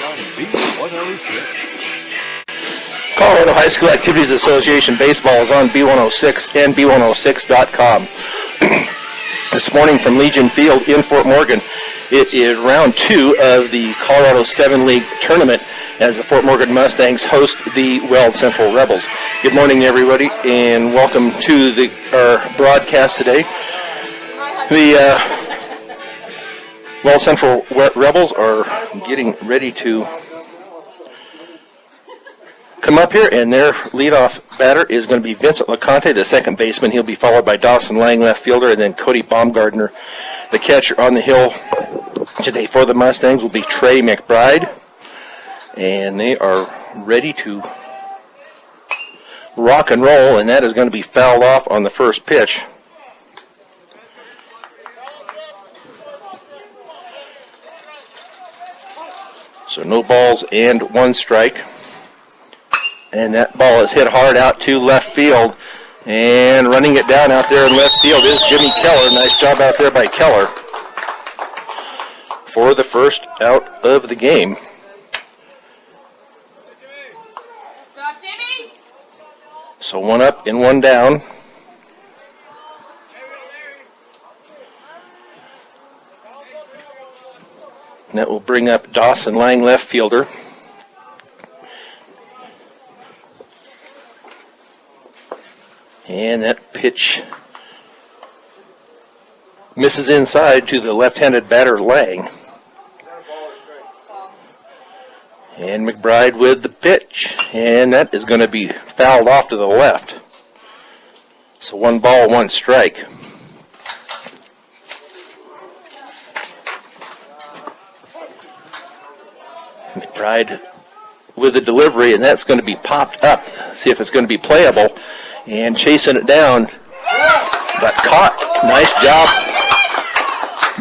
on B106. Colorado High School Activities Association baseball is on B106 and B106.com. This morning from Legion Field in Fort Morgan, it is round 2 of the Colorado 7 League tournament as the Fort Morgan Mustangs host the Weld Central Rebels. Good morning, everybody, and welcome to our broadcast today. The Weld Central Rebels are getting ready to come up here, and their leadoff batter is going to be Vincent LeConte, the second baseman. He'll be followed by Dawson Lang, left fielder, and then Cody Baumgartner, the catcher. On the hill today for the Mustangs will be Trey McBride, and they are ready to rock and roll, and that is going to be fouled off on the first pitch. So no balls and 1 strike. And that ball is hit hard out to left field. And running it down out there in left field is Jimmy Keller. Nice job out there by Keller for the first out of the game. So 1 up and 1 down. And that will bring up Dawson Lang, left fielder. And that pitch misses inside to the left-handed batter, Lang. And McBride with the pitch. And that is going to be fouled off to the left. So 1 ball, 1 strike. McBride with the delivery, and that's going to be popped up. See if it's going to be playable. And chasing it down, but caught. Nice job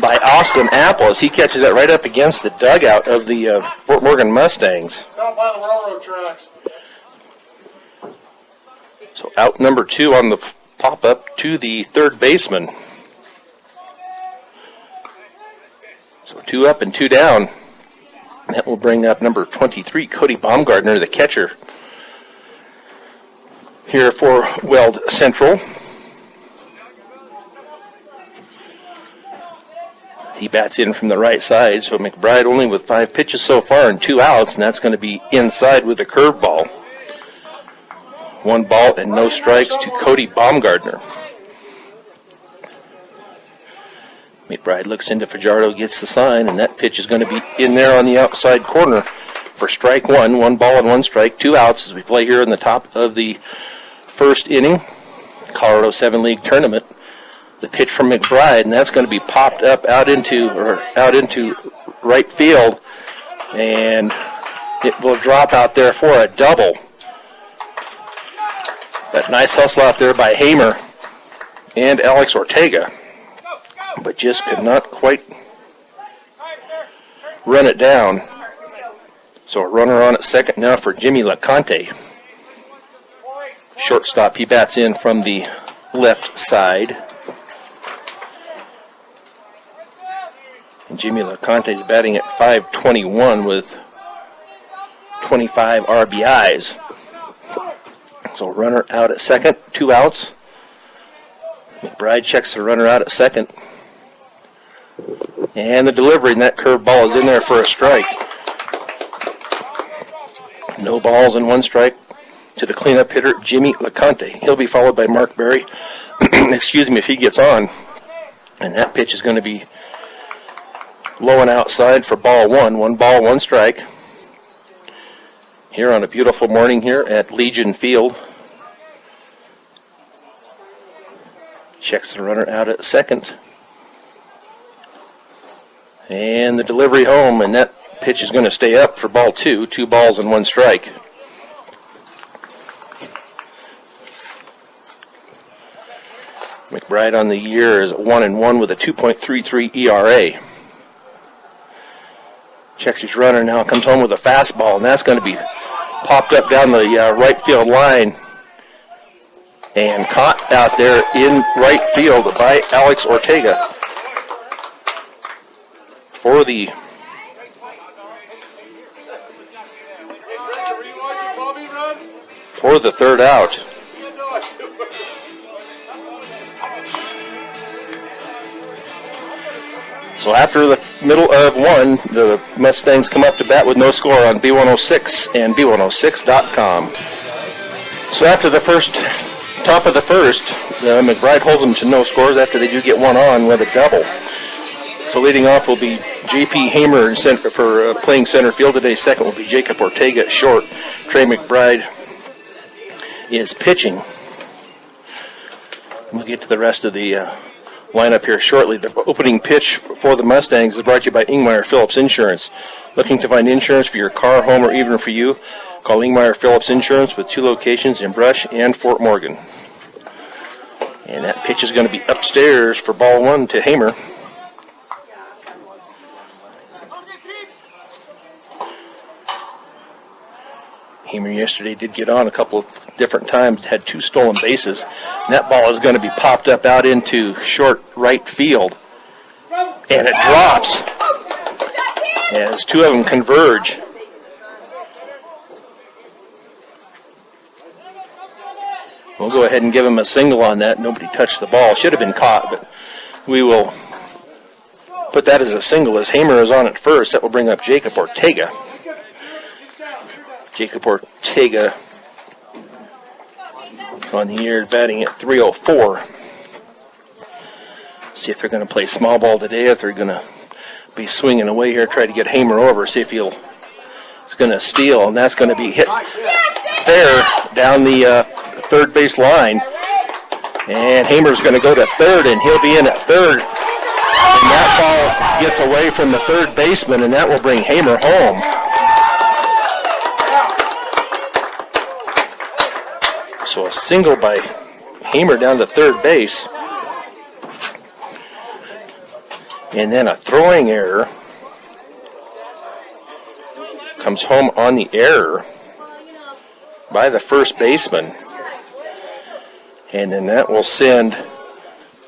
by Austin Apple as he catches that right up against the dugout of the Fort Morgan Mustangs. It's out by the railroad tracks. So out number 2 on the pop-up to the third baseman. So 2 up and 2 down. That will bring up number 23, Cody Baumgartner, the catcher here for Weld Central. He bats in from the right side, so McBride only with 5 pitches so far and 2 outs, and that's going to be inside with a curveball. 1 ball and no strikes to Cody Baumgartner. McBride looks into Fajardo, gets the sign, and that pitch is going to be in there on the outside corner for strike 1. 1 ball and 1 strike, 2 outs as we play here in the top of the first inning, Colorado 7 League tournament. The pitch from McBride, and that's going to be popped up out into right field, and it will drop out there for a double. That nice hustle out there by Hamer and Alex Ortega, but just could not quite run it down. So a runner on at second now for Jimmy LeConte. Shortstop, he bats in from the left side. And Jimmy LeConte is batting at .521 with 25 RBIs. So runner out at second, 2 outs. McBride checks the runner out at second. And the delivery, and that curveball is in there for a strike. No balls and 1 strike to the cleanup hitter, Jimmy LeConte. He'll be followed by Mark Berry, excuse me, if he gets on. And that pitch is going to be low and outside for ball 1. 1 ball, 1 strike. Here on a beautiful morning here at Legion Field. Checks the runner out at second. And the delivery home, and that pitch is going to stay up for ball 2. 2 balls and 1 strike. McBride on the year is 1-1 with a 2.33 ERA. Checks his runner now, comes home with a fastball, and that's going to be popped up down the right field line and caught out there in right field by Alex Ortega for the for the third out. So after the middle of one, the Mustangs come up to bat with no score on B106 and B106.com. So after the top of the first, McBride holds them to no scores after they do get one on with a double. So leading off will be J.P. Hamer for playing center field today. Second will be Jacob Ortega at short. Trey McBride is pitching. We'll get to the rest of the lineup here shortly. The opening pitch for the Mustangs is brought to you by Ingmeyer Phillips Insurance. Looking to find insurance for your car, home, or even for you? Call Ingmeyer Phillips Insurance with 2 locations in Brush and Fort Morgan. And that pitch is going to be upstairs for ball 1 to Hamer. Hamer yesterday did get on a couple of different times, had 2 stolen bases. And that ball is going to be popped up out into short right field. And it drops as 2 of them converge. We'll go ahead and give him a single on that. Nobody touched the ball. Should have been caught, but we will put that as a single as Hamer is on at first. That will bring up Jacob Ortega. Jacob Ortega on the year batting at 304. See if they're going to play small ball today, if they're going to be swinging away here, try to get Hamer over, see if he's going to steal, and that's going to be hit fair down the third base line. And Hamer's going to go to third, and he'll be in at third. And that ball gets away from the third baseman, and that will bring Hamer home. So a single by Hamer down to third base. And then a throwing error. Comes home on the error by the first baseman. And then that will send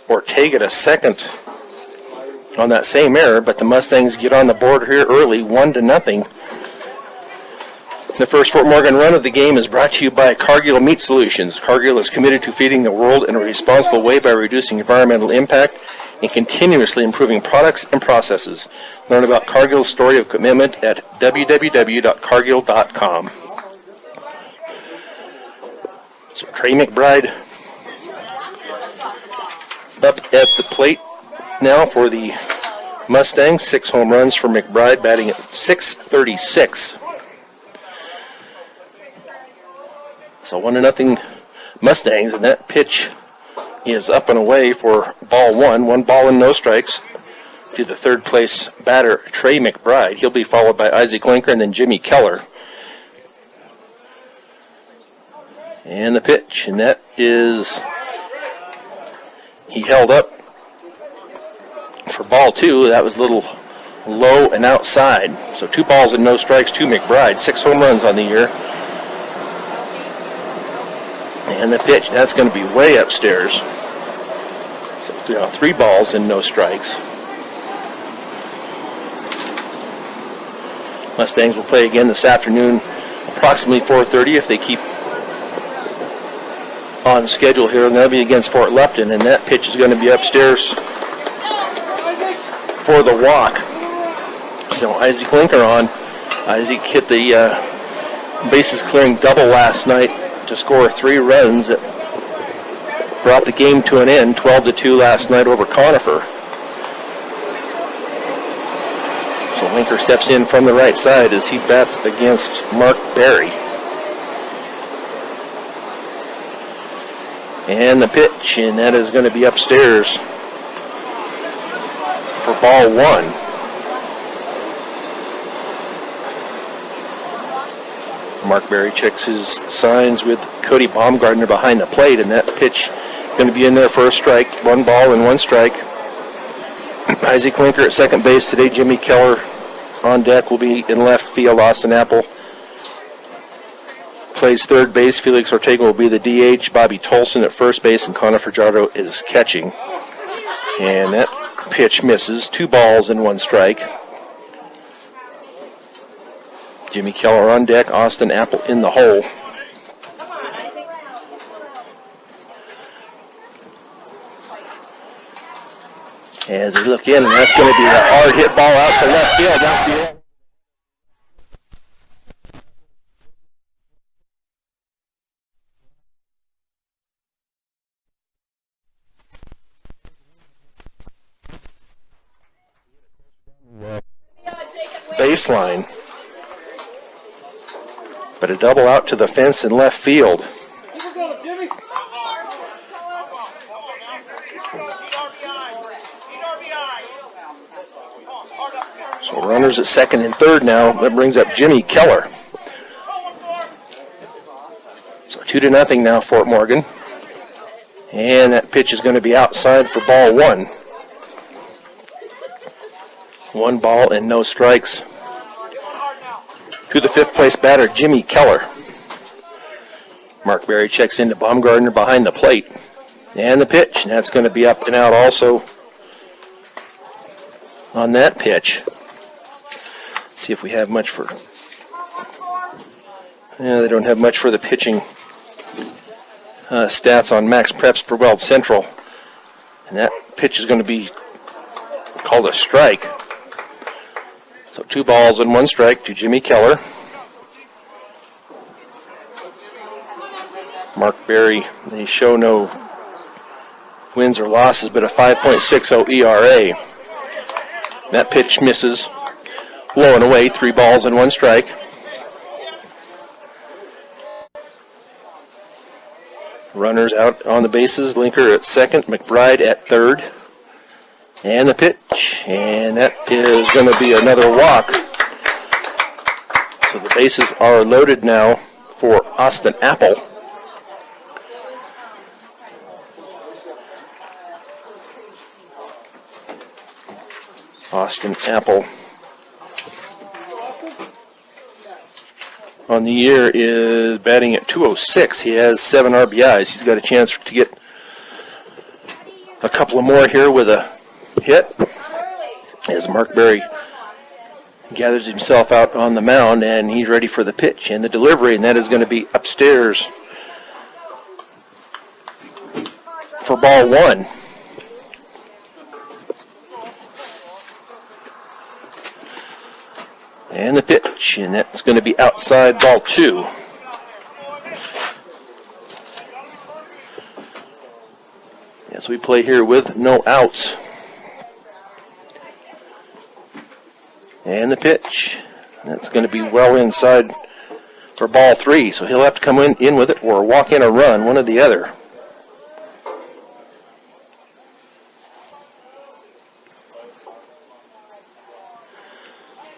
Ortega to second on that same error, but the Mustangs get on the board here early, 1-0. The first Fort Morgan run of the game is brought to you by Cargill Meat Solutions. Cargill is committed to feeding the world in a responsible way by reducing environmental impact and continuously improving products and processes. Learn about Cargill's story of commitment at www.cargill.com. So Trey McBride up at the plate now for the Mustangs. 6 home runs for McBride, batting at .636. So 1-0 Mustangs, and that pitch is up and away for ball 1. 1 ball and no strikes to the third place batter, Trey McBride. He'll be followed by Isaac Linker and then Jimmy Keller. And the pitch, and that is, he held up for ball 2. That was a little low and outside. So 2 balls and no strikes to McBride. 6 home runs on the year. And the pitch, that's going to be way upstairs. So 3 balls and no strikes. Mustangs will play again this afternoon, approximately 4:30 if they keep on schedule here. And that'll be against Fort Lupton, and that pitch is going to be upstairs for the walk. So Isaac Linker on. Isaac hit the bases clearing double last night to score 3 runs that brought the game to an end, 12-2 last night over Conifer. So Linker steps in from the right side as he bats against Mark Berry. And the pitch, and that is going to be upstairs for ball 1. Mark Berry checks his signs with Cody Baumgartner behind the plate, and that pitch going to be in there for a strike. 1 ball and 1 strike. Isaac Linker at second base today. Jimmy Keller on deck will be in left field. Austin Apple plays third base. Felix Ortega will be the DH. Bobby Tolson at first base, and Connor Fajardo is catching. And that pitch misses. 2 balls and 1 strike. Jimmy Keller on deck, Austin Apple in the hole. as they look in, and that's going to be a hard hit ball out to left field. Outfield. Baseline, but a double out to the fence in left field. So runners at second and third now. That brings up Jimmy Keller. So 2-0 now, Fort Morgan. And that pitch is going to be outside for ball one. 1 ball and no strikes to the fifth place batter, Jimmy Keller. Mark Berry checks into Baumgartner behind the plate. And the pitch, and that's going to be up and out also on that pitch. See if we have much for... Yeah, they don't have much for the pitching stats on Max Preps for Weld Central. And that pitch is going to be called a strike. So 2 balls and 1 strike to Jimmy Keller. Mark Berry, they show no wins or losses, but a 5.60 ERA. That pitch misses. Blowing away, 3 balls and 1 strike. Runners out on the bases. Linker at second, McBride at third. And the pitch, and that is going to be another walk. So the bases are loaded now for Austin Apple. Austin Apple on the year is batting at 206. He has 7 RBIs. He's got a chance to get a couple of more here with a hit as Mark Berry gathers himself out on the mound, and he's ready for the pitch and the delivery, and that is going to be upstairs for ball one. And the pitch, and that's going to be outside ball two. As we play here with no outs. And the pitch. That's going to be well inside for ball three. So he'll have to come in with it or walk in a run, one or the other.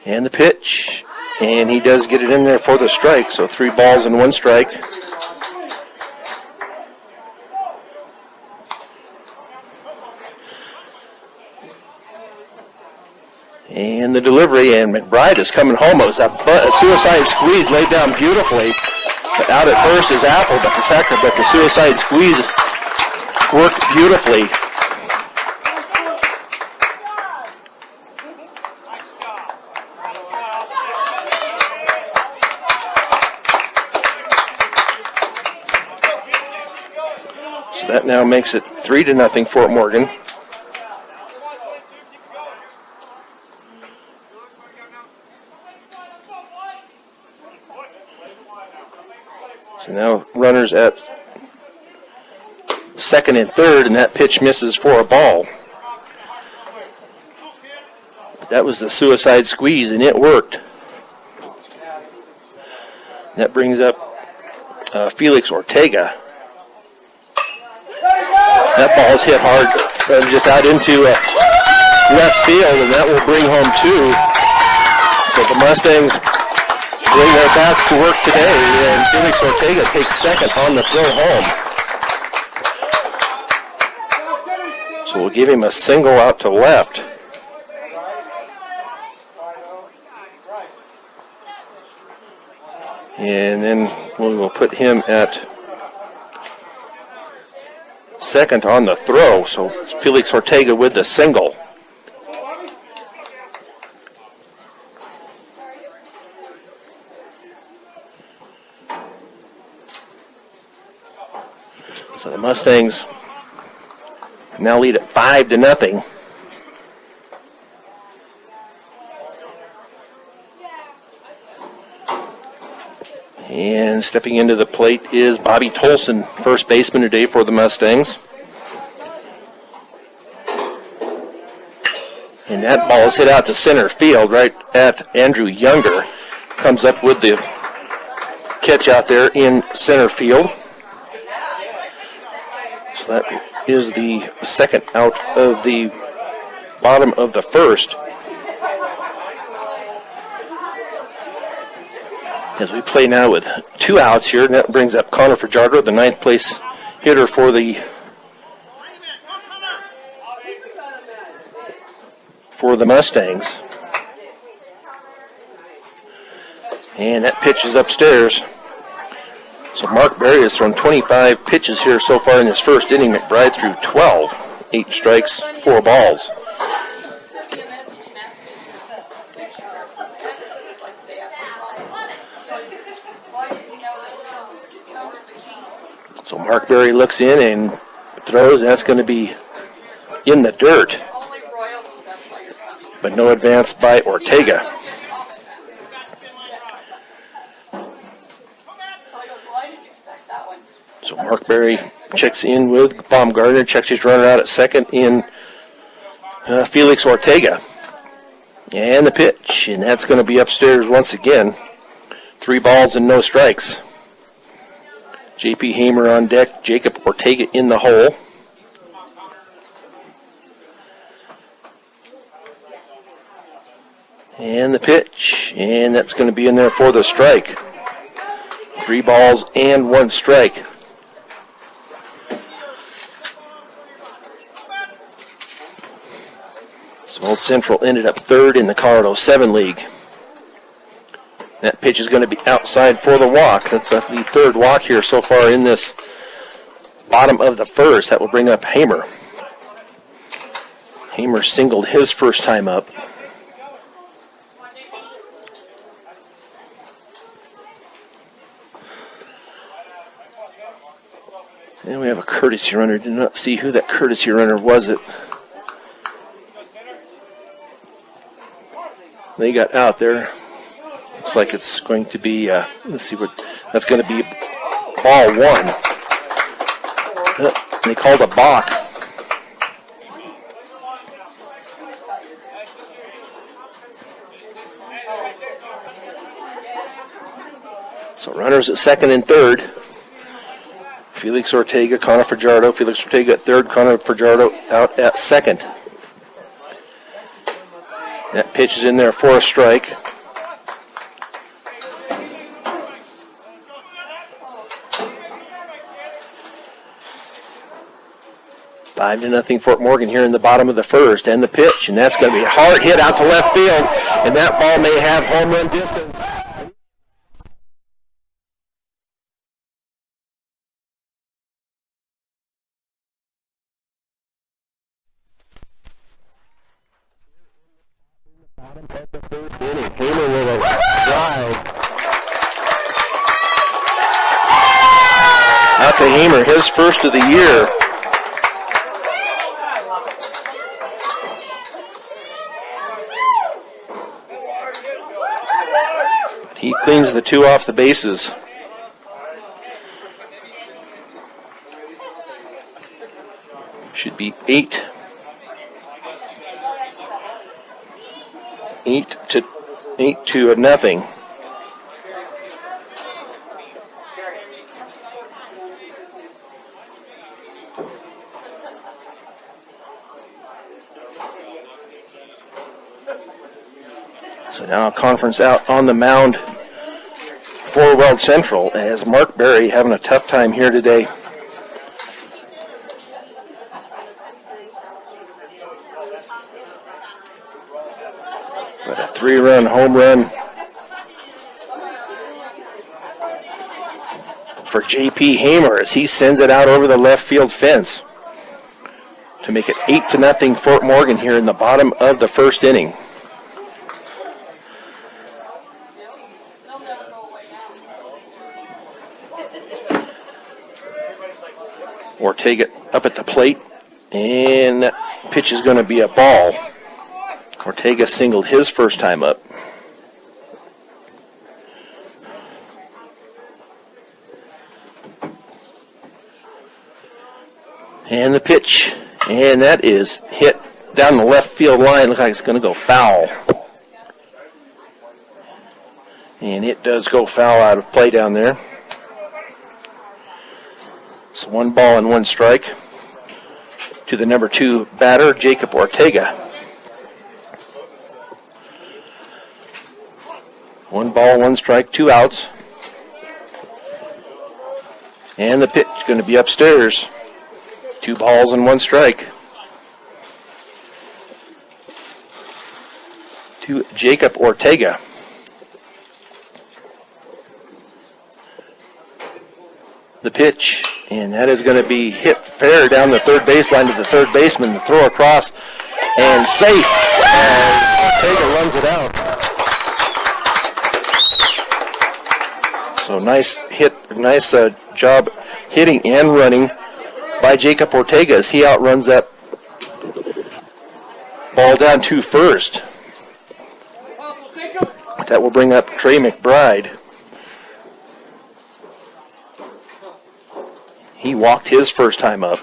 And the pitch. And he does get it in there for the strike. So 3 balls and 1 strike. And the delivery, and McBride is coming home. It was a suicide squeeze laid down beautifully. But out at first is Apple, but the suicide squeeze worked beautifully. So that now makes it 3-0 Fort Morgan. So now runners at second and third, and that pitch misses for a ball. That was the suicide squeeze, and it worked. That brings up Felix Ortega. That ball is hit hard, just out into left field, and that will bring home 2. So the Mustangs bring their bats to work today, and Felix Ortega takes second on the throw home. So we'll give him a single out to left. And then we will put him at second on the throw. So Felix Ortega with the single. So the Mustangs now lead at 5-0. And stepping into the plate is Bobby Tolson, first baseman today for the Mustangs. And that ball is hit out to center field right at Andrew Younger. Comes up with the catch out there in center field. So that is the second out of the bottom of the first. As we play now with 2 outs here, and that brings up Connor Fajardo, the 9th place hitter for the Mustangs. And that pitch is upstairs. So Mark Berry has thrown 25 pitches here so far in his first inning. McBride threw 12, 8 strikes, 4 balls. So Mark Berry looks in and throws. That's going to be in the dirt. But no advance by Ortega. So Mark Berry checks in with Baumgartner, checks his runner out at second in Felix Ortega. And the pitch, and that's going to be upstairs once again. 3 balls and no strikes. J.P. Hamer on deck, Jacob Ortega in the hole. And the pitch, and that's going to be in there for the strike. 3 balls and 1 strike. So Old Central ended up 3rd in the Colorado 7 League. That pitch is going to be outside for the walk. That's the 3rd walk here so far in this bottom of the first. That will bring up Hamer. Hamer singled his first time up. And we have a courtesy runner. Did not see who that courtesy runner was. They got out there. Looks like it's going to be, let's see what, that's going to be ball 1. They called a balk. So runners at second and third. Felix Ortega, Connor Fajardo. Felix Ortega at third, Connor Fajardo out at second. That pitch is in there for a strike. Five to nothing Fort Morgan here in the bottom of the first, and the pitch, and that's going to be a hard hit out to left field, and that ball may have home run distance. Hamer with a drive. Out to Hamer, his first of the year. He cleans the 2 off the bases. Should be 8 to nothing. So now a conference out on the mound for Weld Central as Mark Berry having a tough time here today. But a 3-run home run for J.P. Hamer as he sends it out over the left field fence to make it 8-0 Fort Morgan here in the bottom of the first inning. Ortega up at the plate, and that pitch is going to be a ball. Ortega singled his first time up. And the pitch, and that is hit down the left field line. Looks like it's going to go foul. And it does go foul out of play down there. It's 1 ball and 1 strike to the number 2 batter, Jacob Ortega. 1 ball, 1 strike, 2 outs. And the pitch is going to be upstairs. 2 balls and 1 strike to Jacob Ortega. The pitch, and that is going to be hit fair down the third baseline to the third baseman. The throw across, and safe. Ortega runs it out. So nice hit, nice job hitting and running by Jacob Ortega as he outruns that ball down to first. That will bring up Trey McBride. He walked his first time up.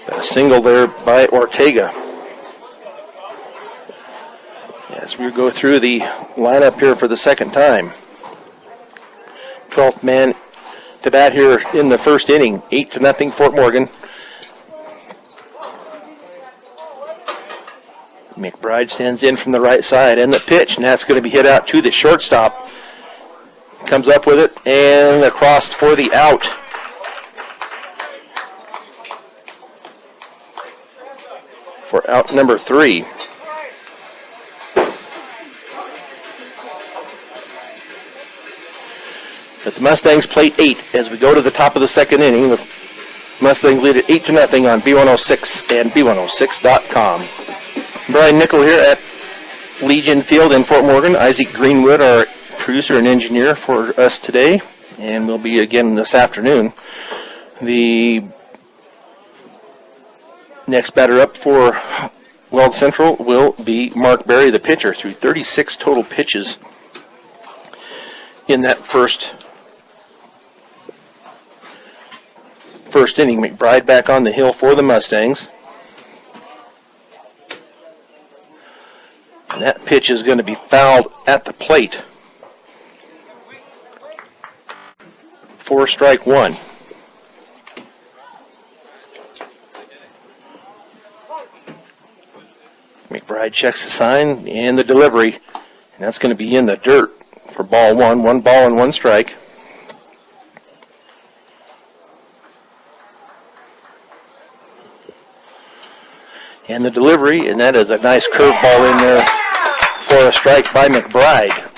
A single there by Ortega. As we go through the lineup here for the second time. 12th man to bat here in the first inning. 8-0 Fort Morgan. McBride stands in from the right side, and the pitch, and that's going to be hit out to the shortstop. Comes up with it, and across for the out. For out number 3. But the Mustangs plate 8 as we go to the top of the second inning. The Mustangs lead at 8-0 on B106 and B106.com. Brian Nickel here at Legion Field in Fort Morgan. Isaac Greenwood, our producer and engineer for us today, and will be again this afternoon. The next batter up for Weld Central will be Mark Berry, the pitcher, through 36 total pitches in that first inning. McBride back on the hill for the Mustangs. And that pitch is going to be fouled at the plate. 4 strike 1. McBride checks the sign and the delivery, and that's going to be in the dirt for ball 1. 1 ball and 1 strike. And the delivery, and that is a nice curveball in there for a strike by McBride.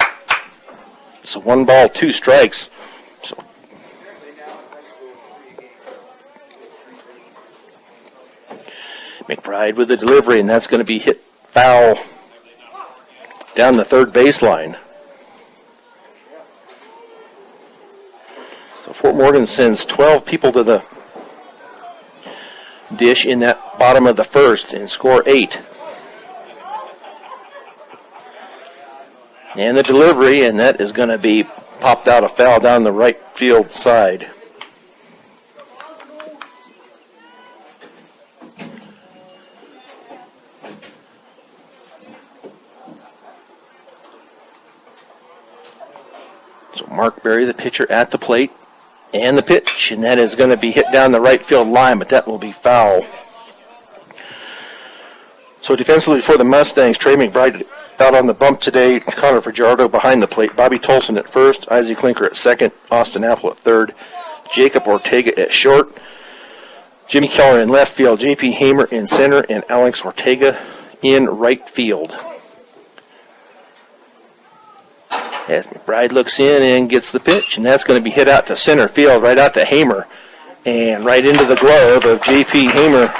So 1 ball, 2 strikes. So McBride with the delivery, and that's going to be hit foul down the third baseline. So Fort Morgan sends 12 people to the dish in that bottom of the first and score 8. And the delivery, and that is going to be popped out a foul down the right field side. So Mark Berry, the pitcher, at the plate. And the pitch, and that is going to be hit down the right field line, but that will be foul. So defensively for the Mustangs, Trey McBride out on the bump today. Connor Fajardo behind the plate. Bobby Tolson at first. Isaac Klinker at second. Austin Apple at third. Jacob Ortega at short. Jimmy Keller in left field. J.P. Hamer in center. And Alex Ortega in right field. As McBride looks in and gets the pitch, and that's going to be hit out to center field, right out to Hamer, and right into the glove of J.P. Hamer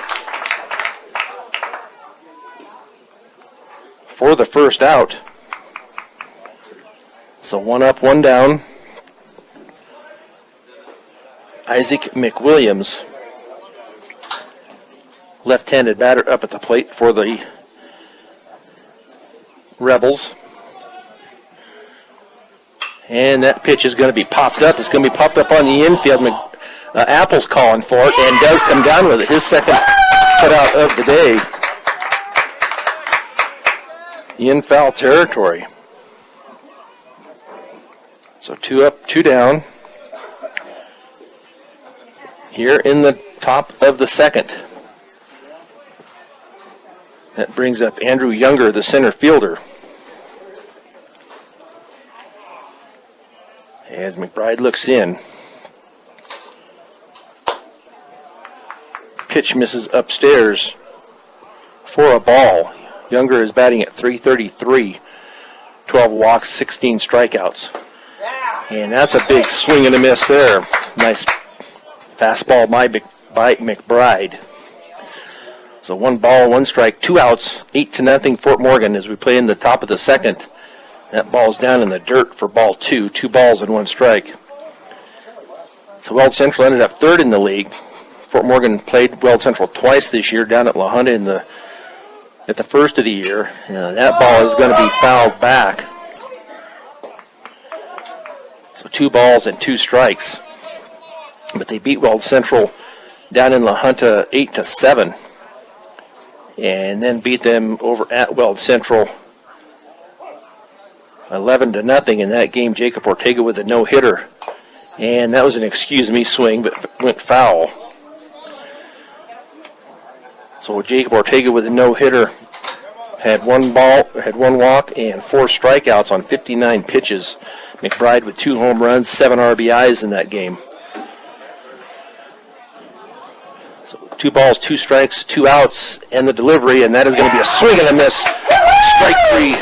for the first out. So 1 up, 1 down. Isaac McWilliams left-handed batter up at the plate for the Rebels. And that pitch is going to be popped up. It's going to be popped up on the infield. Apple's calling for it and does come down with it. His second cutout of the day. In foul territory. So 2 up, 2 down. Here in the top of the second. That brings up Andrew Younger, the center fielder. As McBride looks in. Pitch misses upstairs for a ball. Younger is batting at .333. 12 walks, 16 strikeouts. And that's a big swing and a miss there. Nice fastball by McBride. So 1 ball, 1 strike, 2 outs, 8-0 Fort Morgan as we play in the top of the second. That ball's down in the dirt for ball 2. 2 balls and 1 strike. So Weld Central ended up 3rd in the league. Fort Morgan played Weld Central twice this year down at La Junta at the first of the year. That ball is going to be fouled back. So 2 balls and 2 strikes. But they beat Weld Central down in La Junta 8-7. And then beat them over at Weld Central 11-0 in that game. Jacob Ortega with a no-hitter. And that was an excuse me swing, but went foul. So Jacob Ortega with a no-hitter had 1 walk, and 4 strikeouts on 59 pitches. McBride with 2 home runs, 7 RBIs in that game. So 2 balls, 2 strikes, 2 outs, and the delivery, and that is going to be a swing and a miss. Strike 3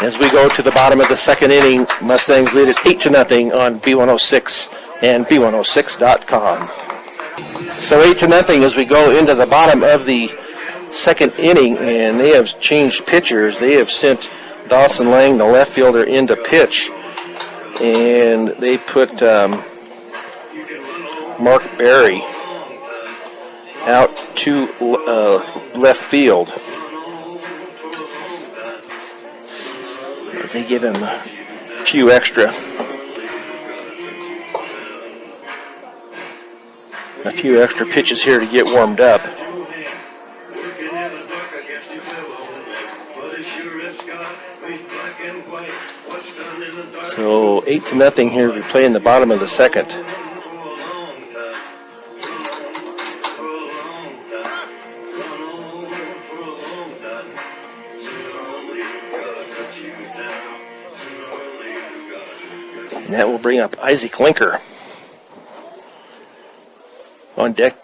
as we go to the bottom of the second inning. Mustangs lead it 8-0 on B106 and B106.com. So 8-0 as we go into the bottom of the second inning, and they have changed pitchers. They have sent Dawson Lang, the left fielder, into pitch, and they put Mark Berry out to left field as they give him a few extra pitches here to get warmed up. So 8-0 here as we play in the bottom of the second. And that will bring up Isaac Linker. On deck,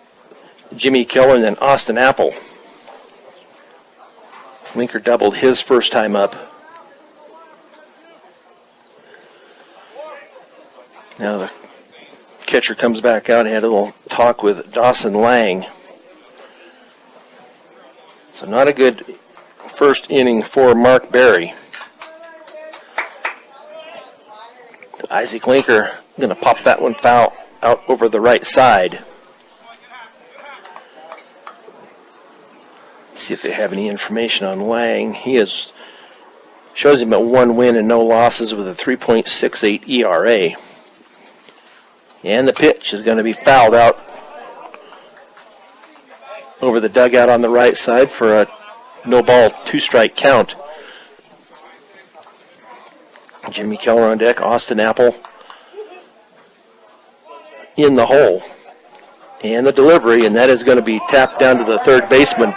Jimmy Keller and then Austin Apple. Linker doubled his first time up. Now the catcher comes back out and had a little talk with Dawson Lang. So not a good first inning for Mark Berry. Isaac Linker going to pop that one foul out over the right side. See if they have any information on Lang. He shows him at 1 win and no losses with a 3.68 ERA. And the pitch is going to be fouled out over the dugout on the right side for a no ball, 2 strike count. Jimmy Keller on deck, Austin Apple in the hole. And the delivery, and that is going to be tapped down to the third baseman.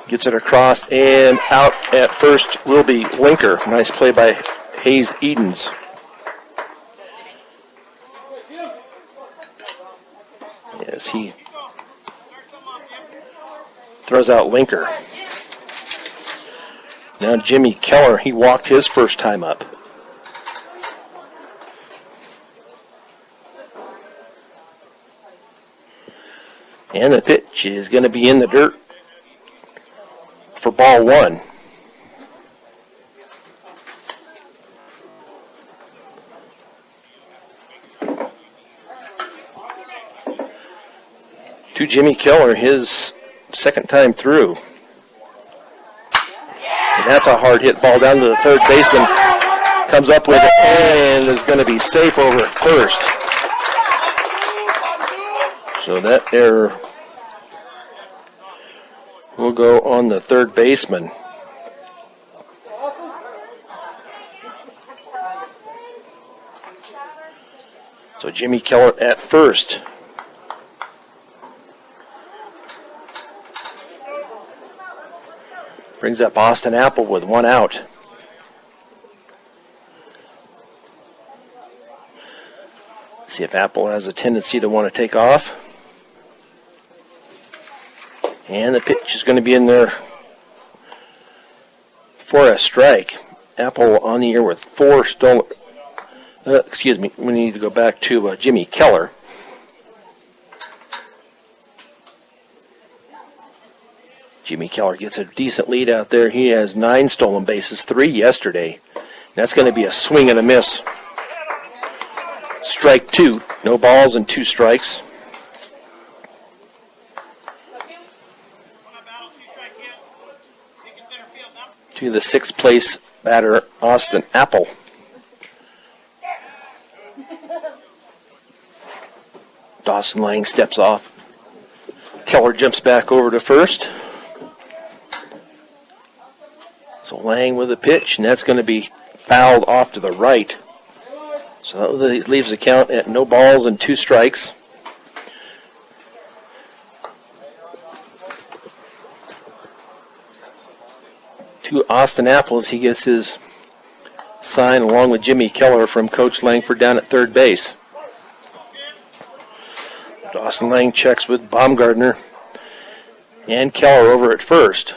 Gets it across, and out at first will be Linker. Nice play by Hayes Edens. As he throws out Linker. Now Jimmy Keller, he walked his first time up. And the pitch is going to be in the dirt for ball 1. To Jimmy Keller, his second time through. And that's a hard hit ball down to the third baseman. Comes up with it and is going to be safe over at first. So that error will go on the third baseman. So Jimmy Keller at first. Brings up Austin Apple with one out. See if Apple has a tendency to want to take off. And the pitch is going to be in there for a strike. Apple on the air with 4 stolen. Excuse me, we need to go back to Jimmy Keller. Jimmy Keller gets a decent lead out there. He has 9 stolen bases, 3 yesterday. That's going to be a swing and a miss. Strike 2. No balls and 2 strikes. To the 6th place batter, Austin Apple. Dawson Lang steps off. Keller jumps back over to first. So Lang with a pitch, and that's going to be fouled off to the right. So that leaves the count at no balls and 2 strikes. To Austin Apple as he gets his sign along with Jimmy Keller from Coach Langford down at third base. Dawson Lang checks with Baumgartner and Keller over at first.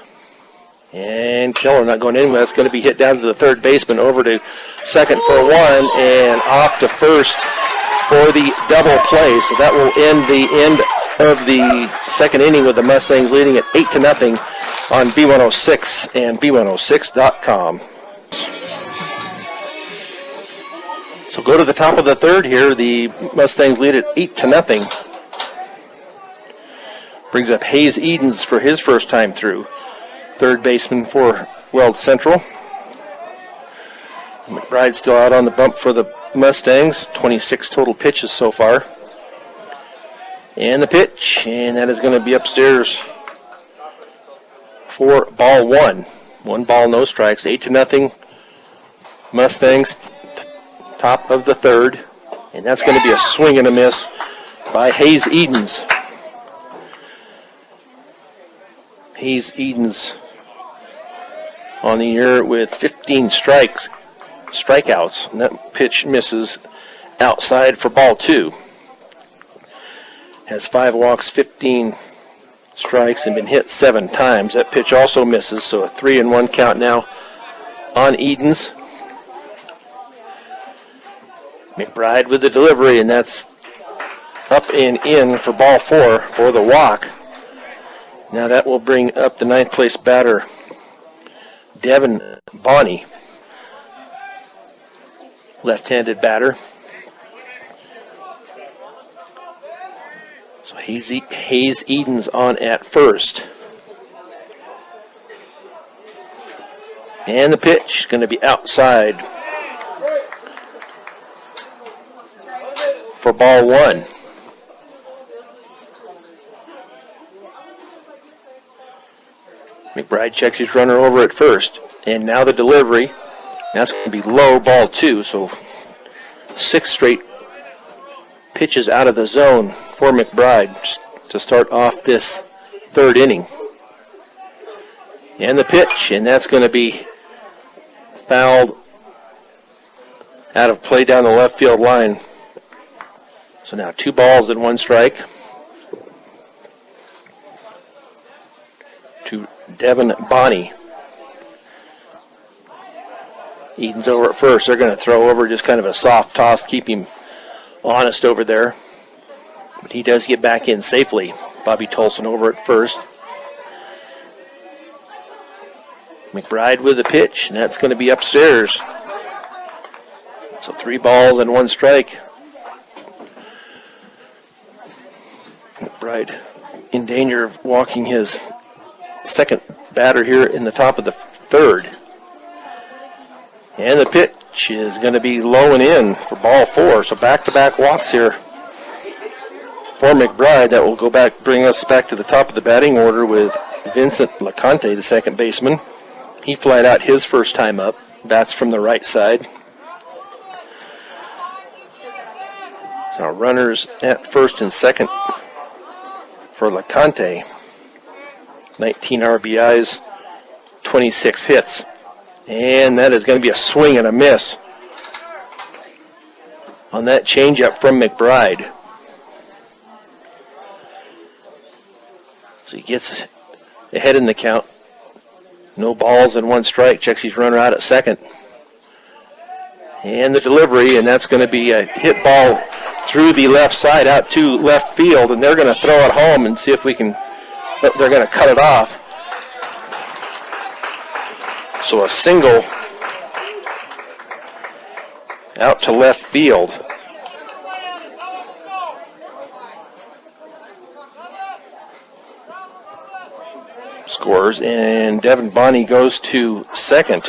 And Keller not going anywhere. That's going to be hit down to the third baseman, over to second for 1, and off to first for the double play. So that will end of the second inning with the Mustangs leading at 8-0 on B106 and B106.com. So go to the top of the third here. The Mustangs lead at 8-0. Brings up Hayes Edens for his first time through. Third baseman for Weld Central. McBride still out on the bump for the Mustangs. 26 total pitches so far. And the pitch, and that is going to be upstairs for ball 1. 1 ball, no strikes. 8-0. Mustangs, top of the third. And that's going to be a swing and a miss by Hayes Edens. Hayes Edens on the air with 15 strikeouts, and that pitch misses outside for ball 2. Has 5 walks, 15 strikes, and been hit 7 times. That pitch also misses, so a 3-1 count now on Edens. McBride with the delivery, and that's up and in for ball 4 for the walk. Now that will bring up the 9th place batter, Devin Bonney, left-handed batter. So Hayes Edens on at first. And the pitch is going to be outside for ball 1. McBride checks his runner over at first. And now the delivery. That's going to be low, ball 2. So 6 straight pitches out of the zone for McBride to start off this third inning. And the pitch, and that's going to be fouled out of play down the left field line. So now 2 balls and 1 strike to Devin Bonney. Edens over at first. They're going to throw over just kind of a soft toss, keep him honest over there. But he does get back in safely. Bobby Tolson over at first. McBride with the pitch, and that's going to be upstairs. So 3 balls and 1 strike. McBride in danger of walking his second batter here in the top of the third. And the pitch is going to be low and in for ball 4. So back-to-back walks here for McBride. That will bring us back to the top of the batting order with Vincent LeConte, the second baseman. He flied out his first time up. Bats from the right side. So runners at first and second for LeConte. 19 RBIs, 26 hits. And that is going to be a swing and a miss on that changeup from McBride. So he gets ahead in the count. No balls and 1 strike. Checks his runner out at second. And the delivery, and that's going to be a hit ball through the left side out to left field, and they're going to throw it home and see if we can, they're going to cut it off. So a single out to left field. Scores, and Devin Bonney goes to second.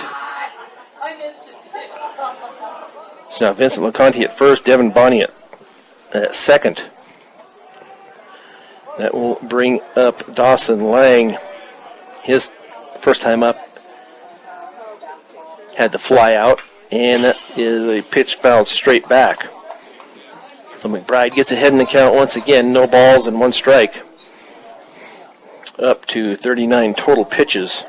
So now Vincent LeConte at first, Devin Bonney at second. That will bring up Dawson Lang. His first time up had to fly out, and that is a pitch fouled straight back. So McBride gets ahead in the count once again. No balls and 1 strike. Up to 39 total pitches.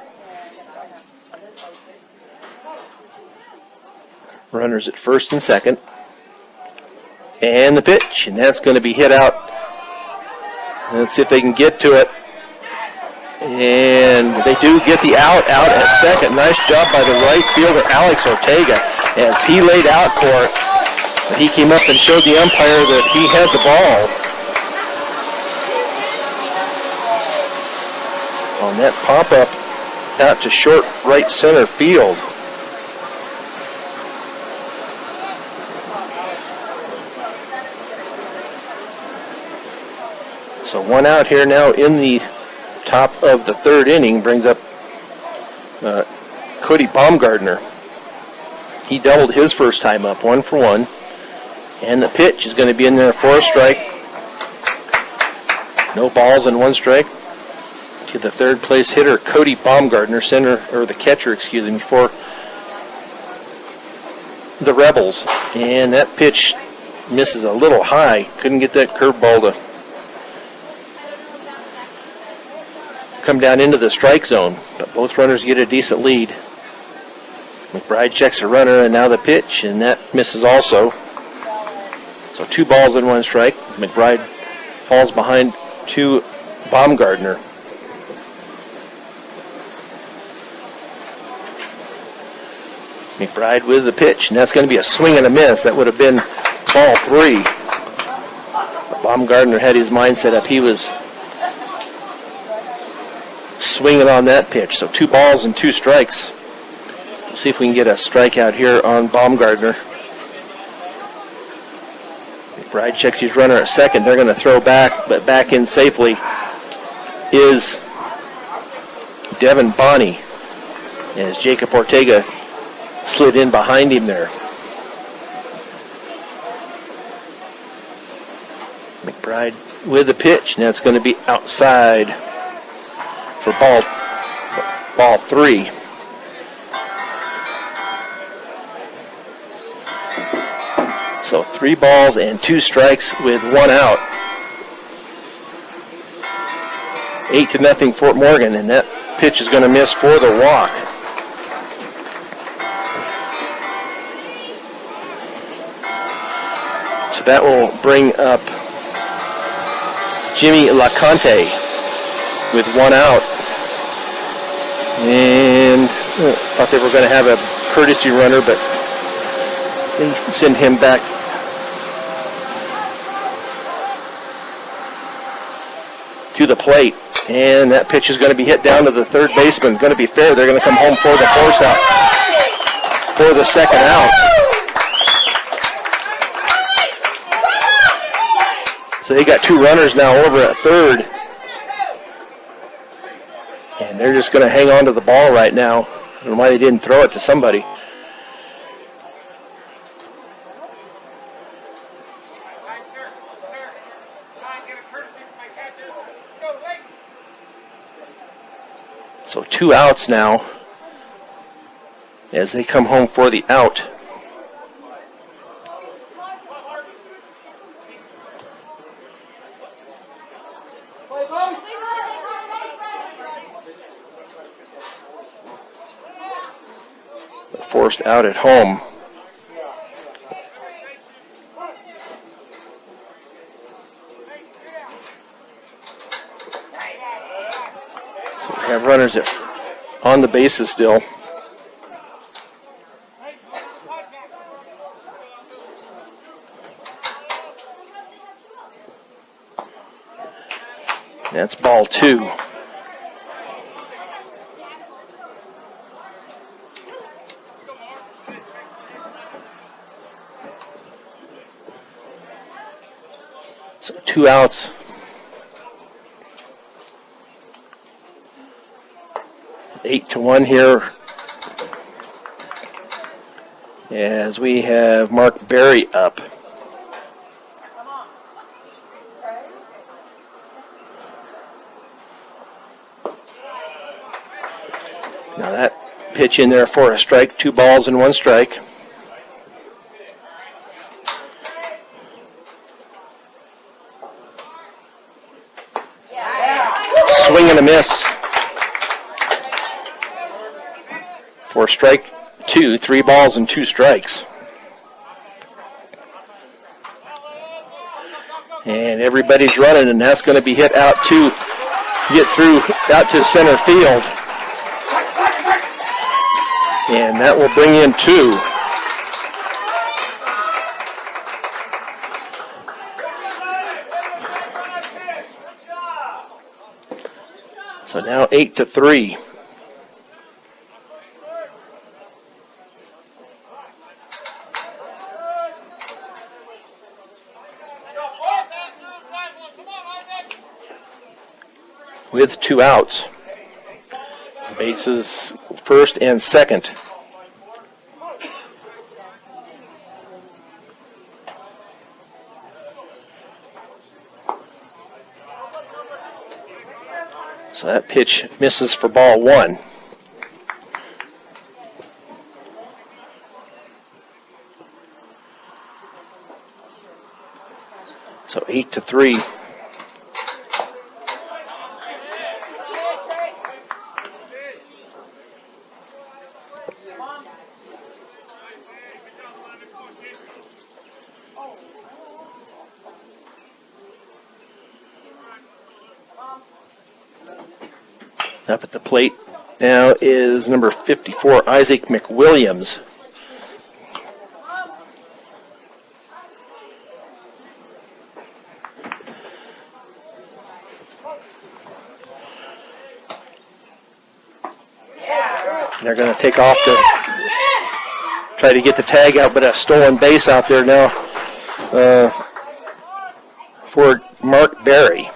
Runners at first and second. And the pitch, and that's going to be hit out. Let's see if they can get to it. And they do get the out at second. Nice job by the right fielder, Alex Ortega, as he laid out for it. But he came up and showed the umpire that he had the ball. On that pop-up out to short right center field. So 1 out here now in the top of the third inning, brings up Cody Baumgartner. He doubled his first time up, 1 for 1. And the pitch is going to be in there for a strike. No balls and 1 strike to the third place hitter, Cody Baumgartner, the catcher, for the Rebels. And that pitch misses a little high. Couldn't get that curveball to come down into the strike zone, but both runners get a decent lead. McBride checks a runner, and now the pitch, and that misses also. So 2 balls and 1 strike as McBride falls behind to Baumgartner. McBride with the pitch, and that's going to be a swing and a miss. That would have been ball 3. But Baumgartner had his mind set up. He was swinging on that pitch. So 2 balls and 2 strikes. We'll see if we can get a strikeout here on Baumgartner. McBride checks his runner at second. They're going to throw back, but back in safely is Devin Bonney, as Jacob Ortega slid in behind him there. McBride with the pitch, and that's going to be outside for ball 3. So 3 balls and 2 strikes with 1 out. 8-0 Fort Morgan, and that pitch is going to miss for the walk. So that will bring up Jimmy LeConte with 1 out. And thought they were going to have a courtesy runner, but they send him back to the plate. And that pitch is going to be hit down to the third baseman. Going to be fair. They're going to come home for the force out for the second out. So they got 2 runners now over at third. And they're just going to hang on to the ball right now. I don't know why they didn't throw it to somebody. So 2 outs now as they come home for the out. Forced out at home. So we have runners on the bases still. That's ball 2. So 2 outs. Eight to 1 here as we have Mark Berry up. Now that pitch in there for a strike, 2 balls and 1 strike. Swing and a miss for strike 2, 3 balls and 2 strikes. And everybody's running, and that's going to be hit out to get through out to center field. And that will bring in 2. So now 8 to 3. With 2 outs. Bases first and second. So that pitch misses for ball 1. So 8 to 3. Up at the plate now is number 54, Isaac McWilliams. They're going to take off to try to get the tag out, but a stolen base out there now for Mark Berry.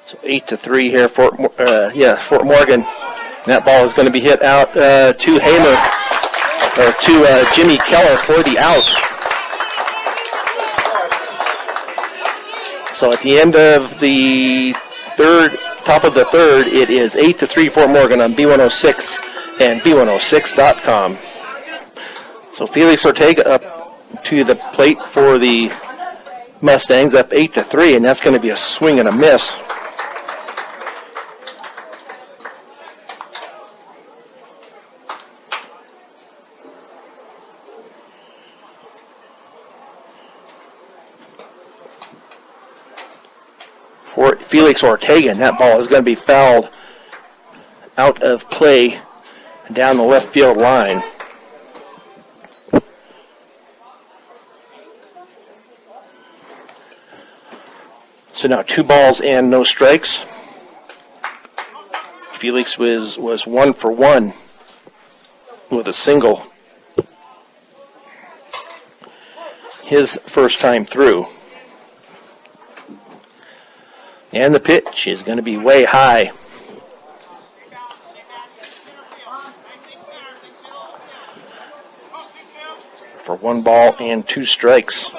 So 8 to 3 here, Fort Morgan. That ball is going to be hit out to Hamer, or to Jimmy Keller for the out. So at the end of the top of the third, it is 8 to 3 Fort Morgan on B106 and B106.com. So Felix Ortega up to the plate for the Mustangs, up 8 to 3, and that's going to be a swing and a miss. For Felix Ortega, and that ball is going to be fouled out of play down the left field line. So now 2 balls and no strikes Felix was 1 for 1 with a single. His first time through. And the pitch is going to be way high. For 1 ball and 2 strikes.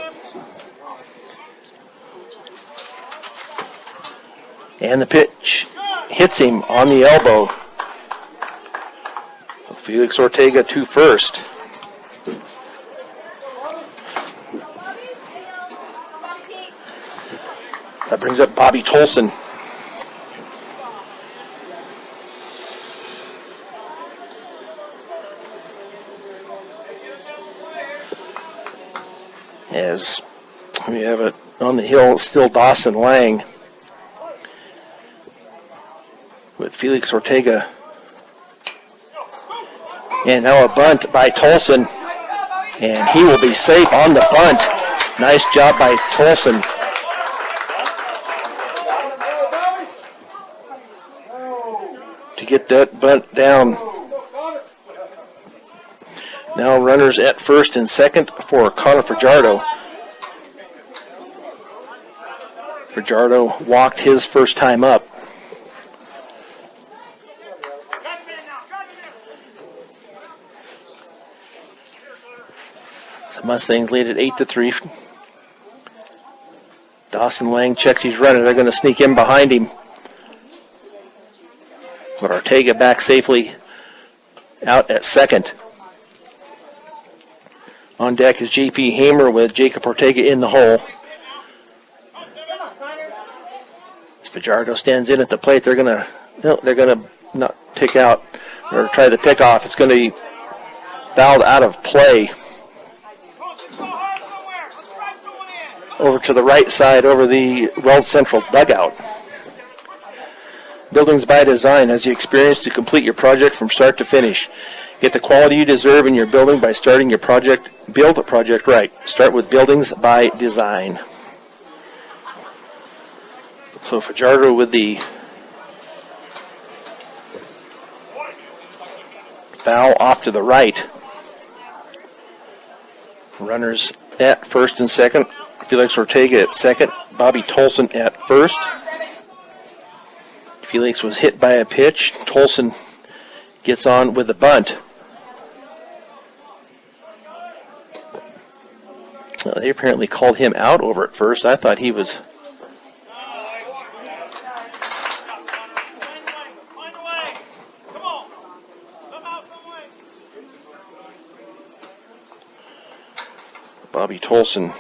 And the pitch hits him on the elbow. Felix Ortega to first. That brings up Bobby Tolson. As we have it on the hill, still Dawson Lang with Felix Ortega. And now a bunt by Tolson. And he will be safe on the bunt. Nice job by Tolson. To get that bunt down. Now runners at first and second for Connor Fajardo. Fajardo walked his first time up. The Mustangs lead at 8-3. Dawson Lang checks his runner. They're going to sneak in behind him. But Ortega back safely out at second. On deck is J.P. Hamer with Jacob Ortega in the hole. As Fajardo stands in at the plate, they're gonna not pick out or try the pick off. It's going to be fouled out of play. Over to the right side, over the Weld Central dugout. Buildings by Design has the experience to complete your project from start to finish. Get the quality you deserve in your building by starting your project. Build a project right. Start with Buildings by Design. So Fajardo with the foul off to the right. Runners at first and second. Felix Ortega at second. Bobby Tolson at first. Felix was hit by a pitch. Tolson gets on with the bunt. Well, they apparently called him out over at first. I thought he was... Bobby Tolson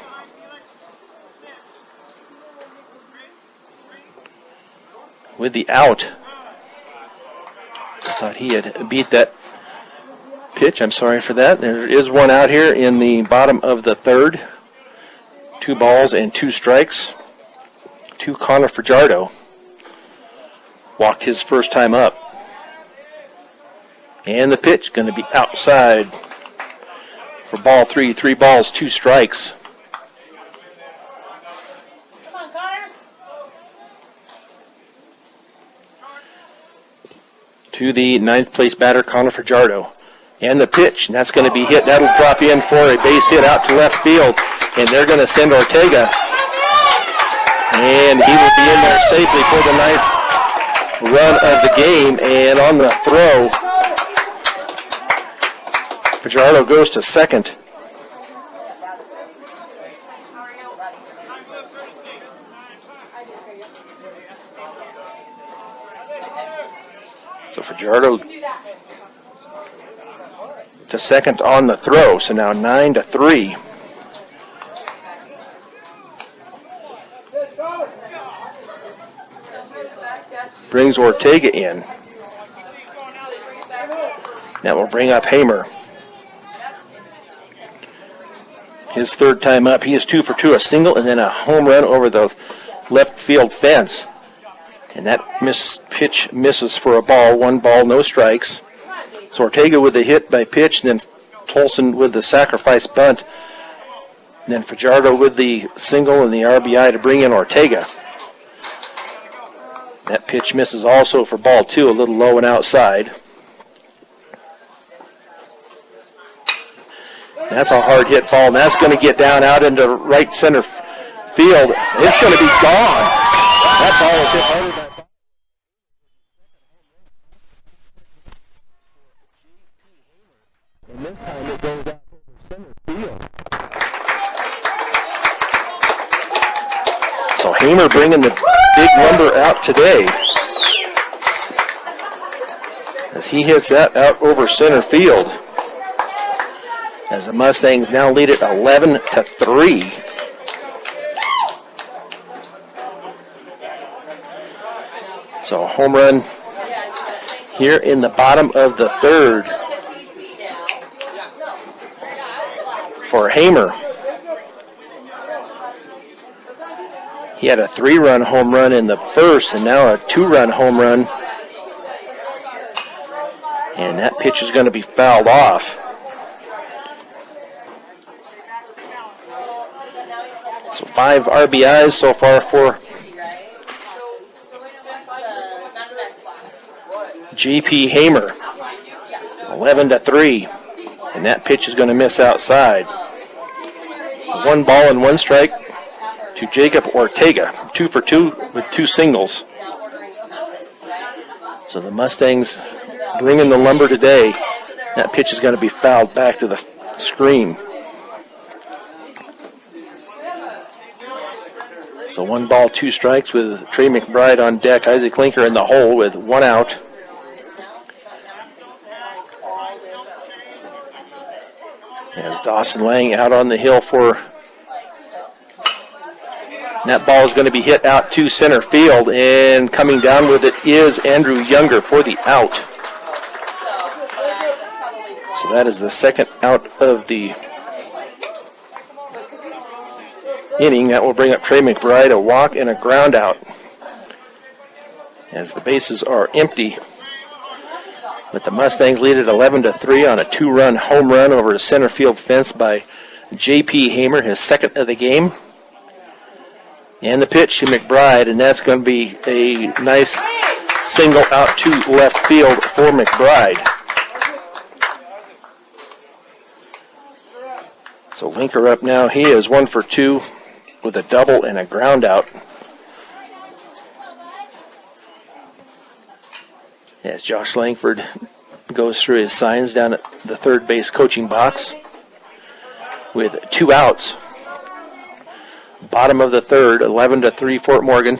with the out. I thought he had beat that pitch. I'm sorry for that. There is one out here in the bottom of the third. 2 balls and 2 strikes to Connor Fajardo. Walked his first time up. And the pitch going to be outside for ball 3. 3 balls, 2 strikes. To the 9th place batter, Connor Fajardo. And the pitch, and that's going to be hit. That'll drop in for a base hit out to left field. And they're going to send Ortega. And he will be in there safely for the 9th run of the game. And on the throw, Fajardo goes to second. So Fajardo to second on the throw. So now 9-3. Brings Ortega in. That will bring up Hamer. His third time up. He is 2 for 2, a single and then a home run over the left field fence. And that pitch misses for a ball. 1 ball, no strikes. So Ortega with the hit by pitch, and then Tolson with the sacrifice bunt. And then Fajardo with the single and the RBI to bring in Ortega. That pitch misses also for ball 2, a little low and outside. That's a hard hit ball, and that's going to get down out into right center field. It's going to be gone. That ball is hit harder than and this time it goes out over center field. So Hamer bringing the big number out today as he hits that out over center field. As the Mustangs now lead it 11-3. So a home run here in the bottom of the third for Hamer. He had a 3-run home run in the first and now a 2-run home run. And that pitch is going to be fouled off. So 5 RBIs so far for J.P. Hamer. 11-3. And that pitch is going to miss outside. 1 ball and 1 strike to Jacob Ortega. 2 for 2 with 2 singles. So the Mustangs bringing the lumber today. That pitch is going to be fouled back to the screen. So 1 ball, 2 strikes with Trey McBride on deck. Isaac Linker in the hole with 1 out. As Dawson Lang out on the hill for... That ball is going to be hit out to center field, and coming down with it is Andrew Younger for the out. So that is the second out of the inning. That will bring up Trey McBride, a walk and a ground out as the bases are empty. But the Mustangs lead at 11-3 on a 2-run home run over the center field fence by J.P. Hamer, his second of the game. And the pitch to McBride, and that's going to be a nice single out to left field for McBride. So Linker up now. He is 1 for 2 with a double and a ground out. As Josh Langford goes through his signs down at the third base coaching box with 2 outs. Bottom of the third, 11-3 Fort Morgan.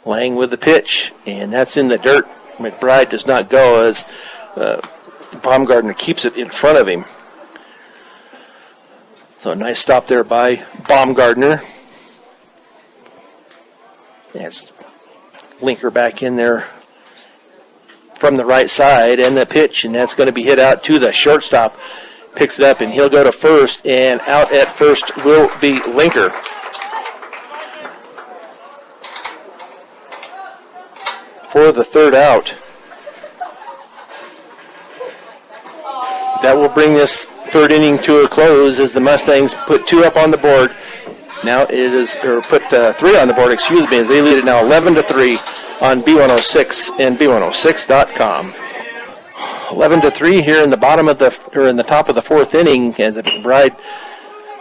Lang with the pitch, and that's in the dirt. McBride does not go as Baumgartner keeps it in front of him. So a nice stop there by Baumgartner. Yes. Linker back in there from the right side, and the pitch, and that's going to be hit out to the shortstop. Picks it up, and he'll go to first, and out at first will be Linker. For the third out. That will bring this third inning to a close as the Mustangs put 2 up on the board. Now it is, or put 3 on the board, excuse me, as they lead it now 11-3 on B106 and B106.com. 11-3 here in the bottom of the, or in the top of the 4th inning, and the McBride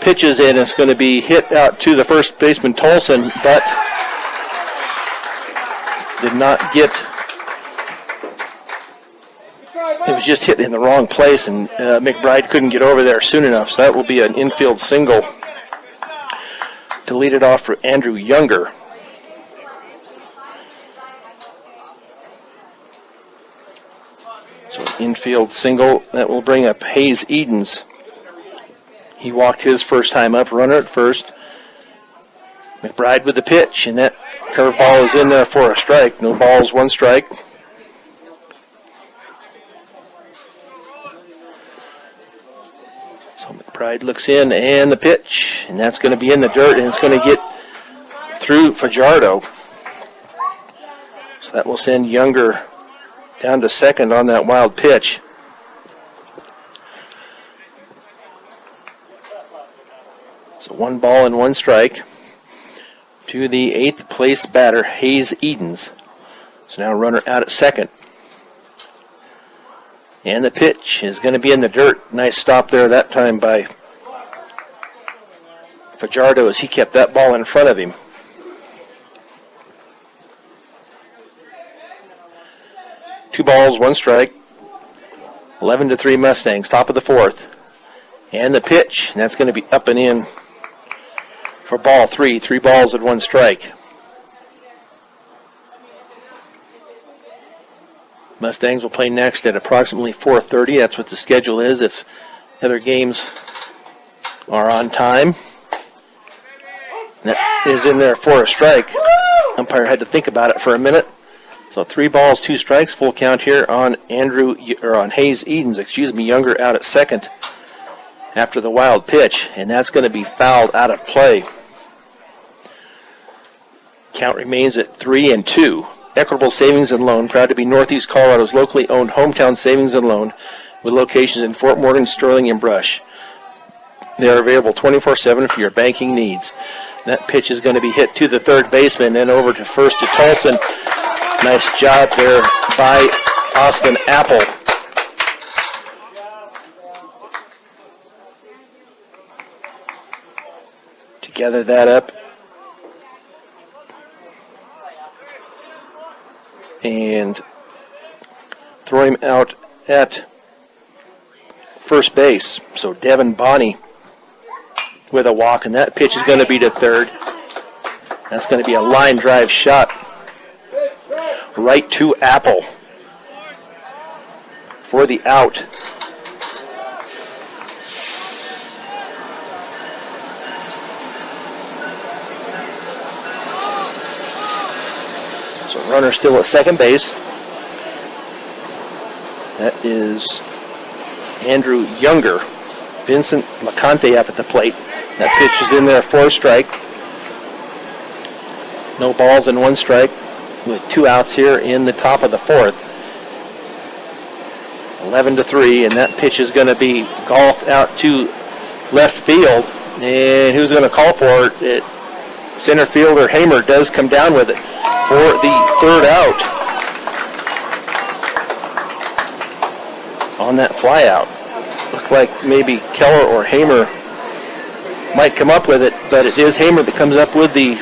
pitches in. It's going to be hit out to the first baseman Tolson, but did not get. It was just hit in the wrong place, and McBride couldn't get over there soon enough. So that will be an infield single to lead it off for Andrew Younger. So infield single, that will bring up Hayes Edens. He walked his first time up, runner at first. McBride with the pitch, and that curveball is in there for a strike. No balls, 1 strike. So McBride looks in, and the pitch, and that's going to be in the dirt, and it's going to get through Fajardo. So that will send Younger down to second on that wild pitch. So 1 ball and 1 strike to the 8th place batter, Hayes Edens. So now runner out at second. And the pitch is going to be in the dirt. Nice stop there that time by Fajardo as he kept that ball in front of him. Two balls, one strike. 11-3 Mustangs, top of the 4th. And the pitch, and that's going to be up and in for ball 3. 3 balls and 1 strike. Mustangs will play next at approximately 4:30. That's what the schedule is if other games are on time. That is in there for a strike. Umpire had to think about it for a minute. So 3 balls, 2 strikes, full count here on Hayes Edens, Younger out at second after the wild pitch, and that's going to be fouled out of play. Count remains at 3-2. Equitable Savings and Loan, proud to be Northeast Colorado's locally owned hometown savings and loan with locations in Fort Morgan, Sterling, and Brush. They are available 24/7 for your banking needs. That pitch is going to be hit to the third baseman and over to first to Tolson. Nice job there by Austin Apple. To gather that up. And throw him out at first base. So Devin Bonney with a walk, and that pitch is going to be to third. That's going to be a line drive shot right to Apple for the out. So runner still at second base. That is Andrew Younger. Vincent LaConte up at the plate. That pitch is in there for a strike. No balls and 1 strike with 2 outs here in the top of the 4th. 11-3, and that pitch is going to be golfed out to left field. And who's going to call for it? Center fielder Hamer does come down with it for the 3rd out on that fly out. Looked like maybe Keller or Hamer might come up with it, but it is Hamer that comes up with the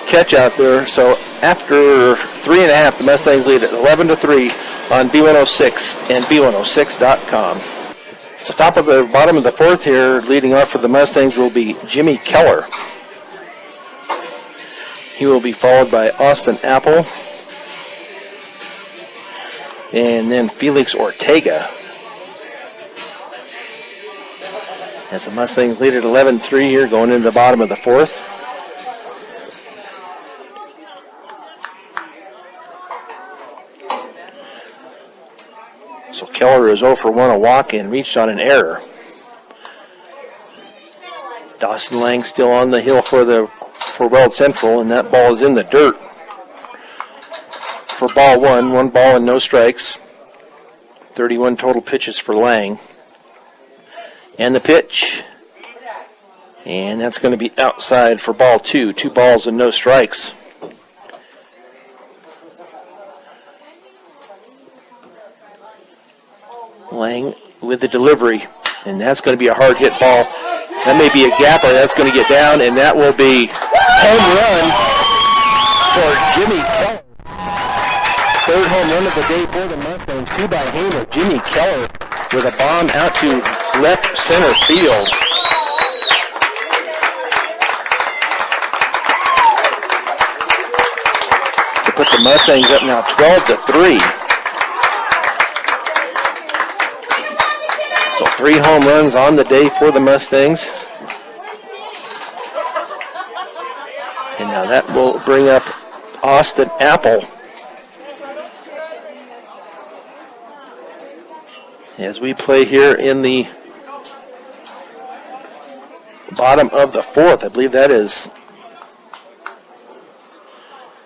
catch out there. So after 3.5, the Mustangs lead at 11-3 on B106 and B106.com. So top of the bottom of the 4th here, leading off for the Mustangs will be Jimmy Keller. He will be followed by Austin Apple and then Felix Ortega. As the Mustangs lead at 11-3 here, going into the bottom of the 4th. So Keller is 0 for 1, a walk, and reached on an error. Dawson Lang still on the hill for Weld Central, and that ball is in the dirt for ball 1. 1 ball and no strikes. 31 total pitches for Lang. And the pitch. And that's going to be outside for ball 2. 2 balls and no strikes. Lang with the delivery. And that's going to be a hard hit ball. That may be a gapper. That's going to get down, and that will be home run for Jimmy Keller. 3rd home run of the day for the Mustangs. 2 by Hamer. Jimmy Keller with a bomb out to left center field. To put the Mustangs up now 12-3. So 3 home runs on the day for the Mustangs. And now that will bring up Austin Apple. As we play here in the bottom of the 4th, I believe that is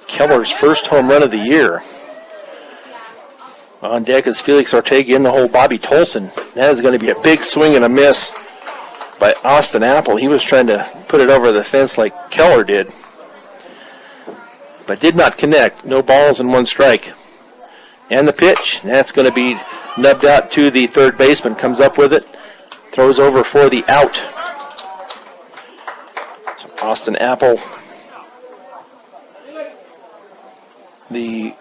Keller's first home run of the year. On deck is Felix Ortega, in the hole Bobby Tolson. That is going to be a big swing and a miss by Austin Apple. He was trying to put it over the fence like Keller did. but did not connect. No balls and 1 strike. And the pitch, and that's going to be nubbed out to the third baseman. Comes up with it, throws over for the out. So Austin Apple, the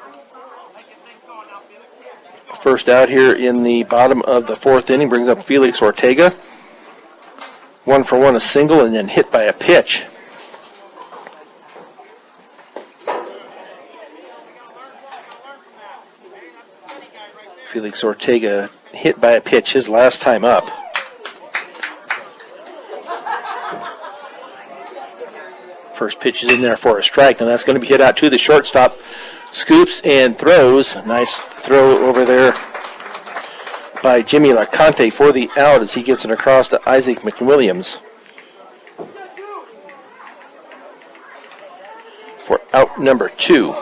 first out here in the bottom of the 4th inning, brings up Felix Ortega. 1 for 1, a single, and then hit by a pitch. Felix Ortega hit by a pitch his last time up. First pitch is in there for a strike. Now that's going to be hit out to the shortstop. Scoops and throws. Nice throw over there by Jimmy LaConte for the out as he gets it across to Isaac McWilliams for out number 2.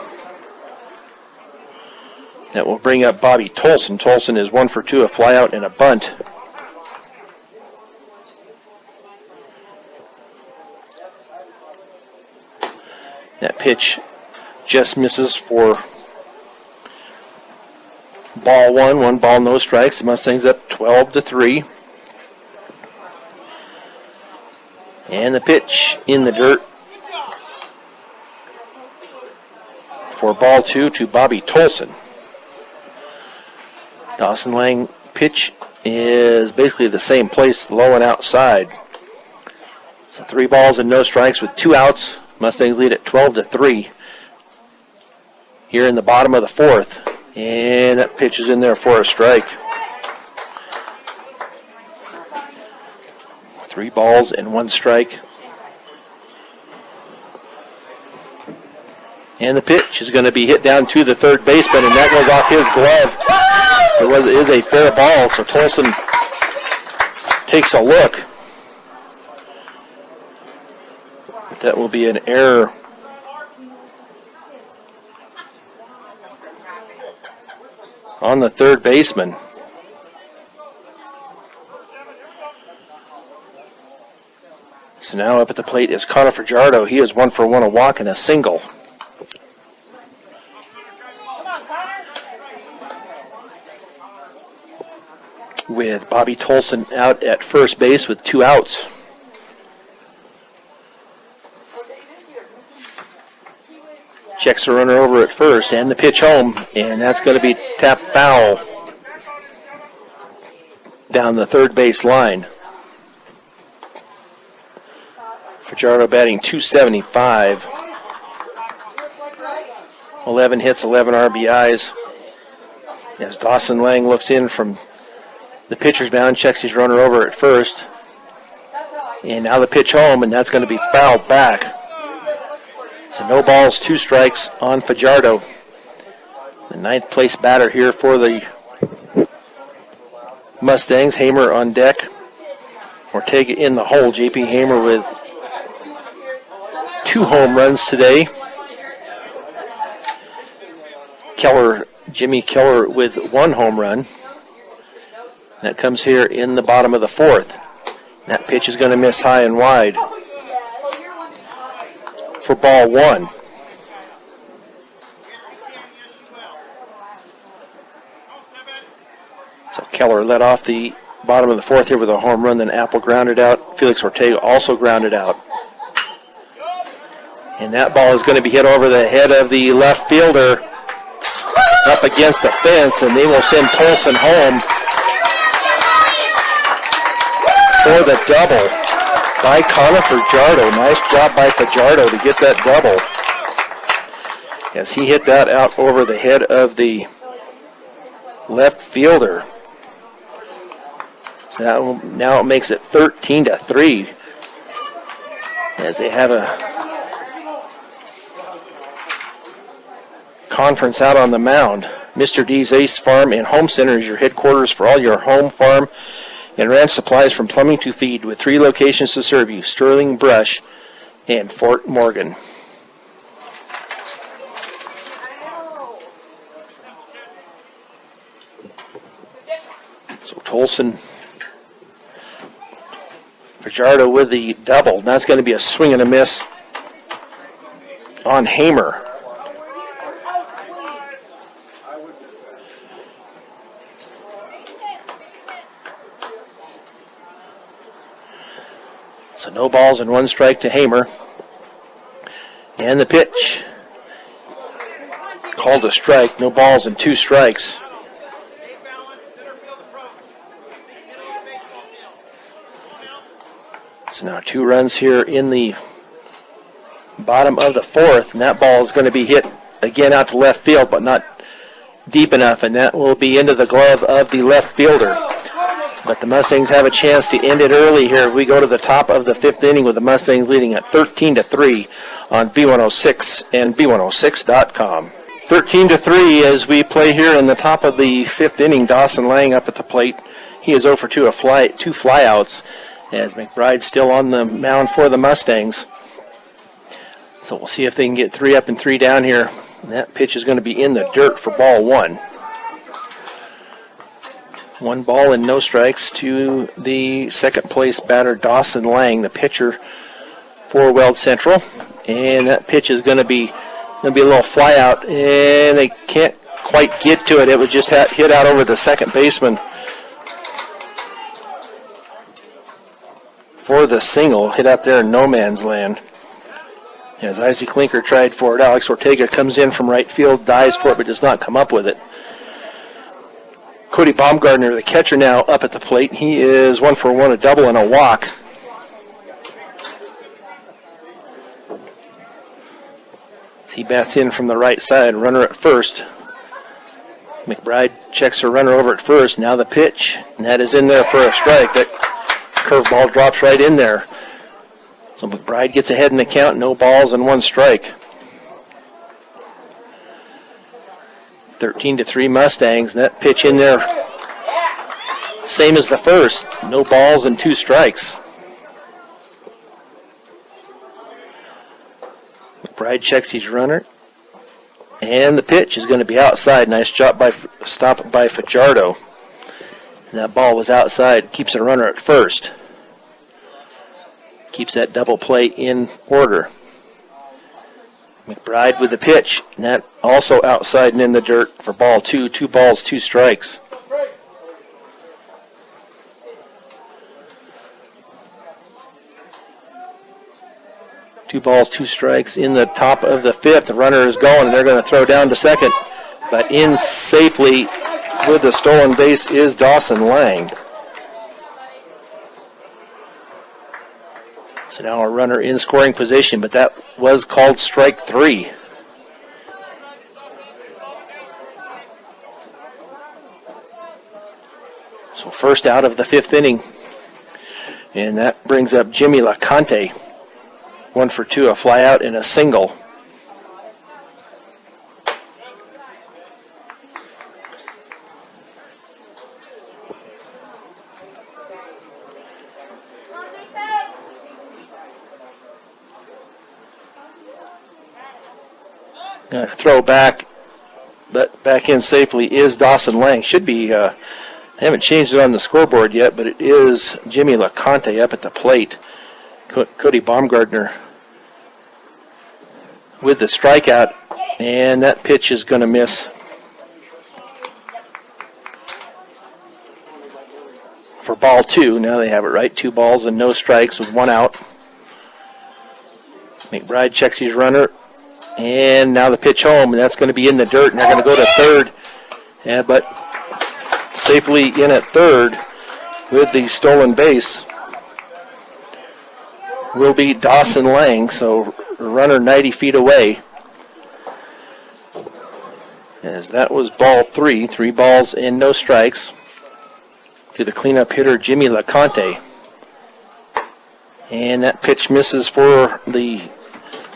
That will bring up Bobby Tolson. Tolson is 1 for 2, a fly out and a bunt. That pitch just misses for ball 1. 1 ball, no strikes. The Mustangs up 12-3. And the pitch in the dirt for ball 2 to Bobby Tolson. Dawson Lang pitch is basically the same place, low and outside. So 3 balls and no strikes with 2 outs. Mustangs lead at 12-3 here in the bottom of the 4th. And that pitch is in there for a strike. 3 balls and 1 strike. And the pitch is going to be hit down to the third baseman, and that goes off his glove. It is a fair ball, so Tolson takes a look. But that will be an error on the third baseman. So now up at the plate is Connor Fajardo. He is 1 for 1, a walk and a single. With Bobby Tolson out at first base with 2 outs. Checks the runner over at first, and the pitch home, and that's going to be tapped foul down the third base line. Fajardo batting .275. 11 hits, 11 RBIs. As Dawson Lang looks in from the pitcher's mound, checks his runner over at first. And now the pitch home, and that's going to be fouled back. So no balls, 2 strikes on Fajardo. The 9th place batter here for the Mustangs. Hamer on deck. Ortega in the hole. J.P. Hamer with 2 home runs today. Jimmy Keller with 1 home run. That comes here in the bottom of the 4th. That pitch is going to miss high and wide for ball 1. So Keller led off the bottom of the 4th here with a home run, then Apple grounded out. Felix Ortega also grounded out. And that ball is going to be hit over the head of the left fielder up against the fence, and they will send Tolson home for the double by Connor Fajardo. Nice job by Fajardo to get that double, as he hit that out over the head of the left fielder. So now it makes it 13-3 as they have a conference out on the mound. Mr. D's Ace Farm and Home Center is your headquarters for all your home, farm, and ranch supplies from plumbing to feed, with 3 locations to serve you: Sterling, Brush, and Fort Morgan. So Tolson, Fajardo with the double. That's going to be a swing and a miss on Hamer. No balls and 1 strike to Hamer. And the pitch. Called a strike. No balls and 2 strikes. So now 2 runs here in the bottom of the 4th, and that ball is going to be hit again out to left field, but not deep enough, and that will be into the glove of the left fielder. But the Mustangs have a chance to end it early here. We go to the top of the 5th inning with the Mustangs leading at 13-3 on B106 and B106.com. 13-3 as we play here in the top of the 5th inning. Dawson Lang up at the plate. He is 0 for 2, 2 flyouts, as McBride's still on the mound for the Mustangs. So we'll see if they can get 3 up and 3 down here. And that pitch is going to be in the dirt for ball 1. 1 ball and no strikes to the second place batter, Dawson Lang, the pitcher for Weld Central. And that pitch is going to be a little fly out, and they can't quite get to it. It was just hit out over the second baseman for the single, hit out there in no man's land. As Isaac Linker tried for it, Alex Ortega comes in from right field, dives for it, but does not come up with it. Cody Baumgartner, the catcher, now up at the plate. He is 1 for 1, a double and a walk. He bats in from the right side, runner at first. McBride checks her runner over at first. Now the pitch, and that is in there for a strike. That curveball drops right in there. So McBride gets ahead in the count, no balls and 1 strike. 13-3 Mustangs, and that pitch in there, same as the first, no balls and 2 strikes. McBride checks his runner, and the pitch is going to be outside. Nice stop by Fajardo. And that ball was outside, keeps a runner at first. Keeps that double play in order. McBride with the pitch, and that also outside and in the dirt for ball 2. 2 balls, 2 strikes. Two balls, 2 strikes in the top of the 5th. The runner is going, and they're going to throw down to second. But in safely with the stolen base is Dawson Lang. So now a runner in scoring position, but that was called strike 3. So first out of the 5th inning. And that brings up Jimmy LaConte. 1 for 2, a fly out and a single. Going to throw back, but back in safely is Dawson Lang. Should be, I haven't changed it on the scoreboard yet, but it is Jimmy LaConte up at the plate. Cody Baumgartner with the strikeout, and that pitch is going to miss for ball 2. Now they have it right. 2 balls and no strikes with 1 out. McBride checks his runner, and now the pitch home, and that's going to be in the dirt, and they're going to go to third, but safely in at third with the stolen base will be Dawson Lang, so runner 90 feet away. As that was ball 3, 3 balls and no strikes to the cleanup hitter Jimmy LaConte. And that pitch misses for the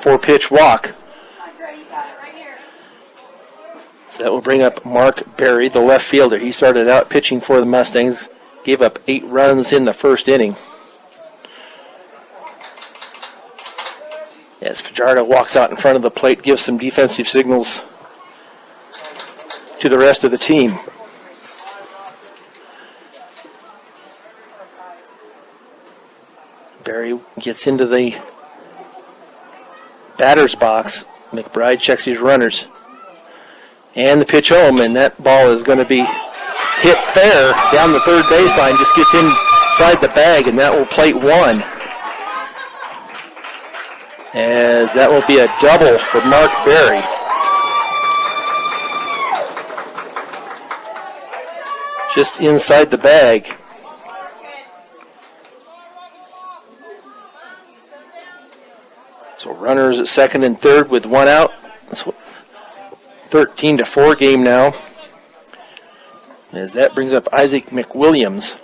4-pitch walk. So that will bring up Mark Berry, the left fielder. He started out pitching for the Mustangs, gave up 8 runs in the first inning. As Fajardo walks out in front of the plate, gives some defensive signals to the rest of the team. Berry gets into the batter's box. McBride checks his runners. And the pitch home, and that ball is going to be hit fair down the third baseline. Just gets inside the bag, and that will plate 1. as that will be a double for Mark Berry. Just inside the bag. So runners at second and third with one out. It's 13-4 game now. As that brings up Isaac McWilliams.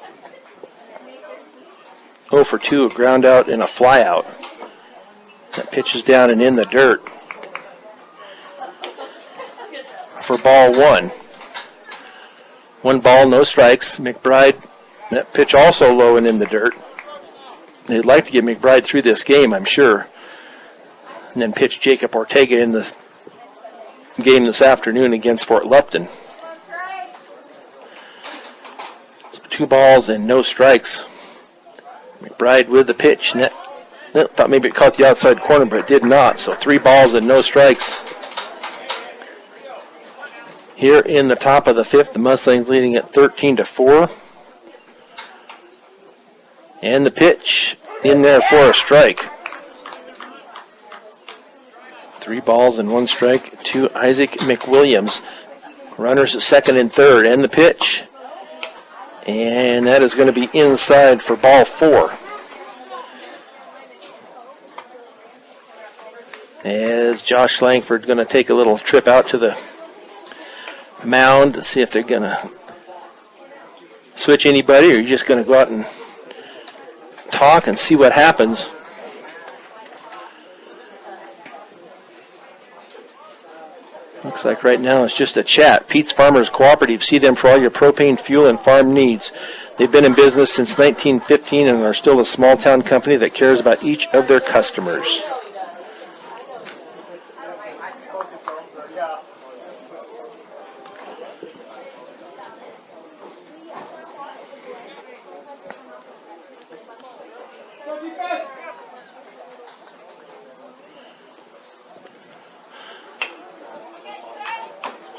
0 for 2, a ground out and a fly out. That pitch is down and in the dirt. For ball one. 1 ball, no strikes. McBride, that pitch also low and in the dirt. They'd like to get McBride through this game, I'm sure. And then pitch Jacob Ortega in the game this afternoon against Fort Lupton. So 2 balls and no strikes. McBride with the pitch. Thought maybe it caught the outside corner, but it did not. So 3 balls and no strikes. Here in the top of the 5th, the Mustangs leading at 13-4. And the pitch in there for a strike. 3 balls and 1 strike to Isaac McWilliams. Runners at second and third. And the pitch. And that is going to be inside for ball 4. As Josh Langford going to take a little trip out to the mound to see if they're going to switch anybody, or you're just going to go out and talk and see what happens. Looks like right now it's just a chat. Pete's Farmers Cooperative. See them for all your propane, fuel, and farm needs. They've been in business since 1915 and are still a small-town company that cares about each of their customers.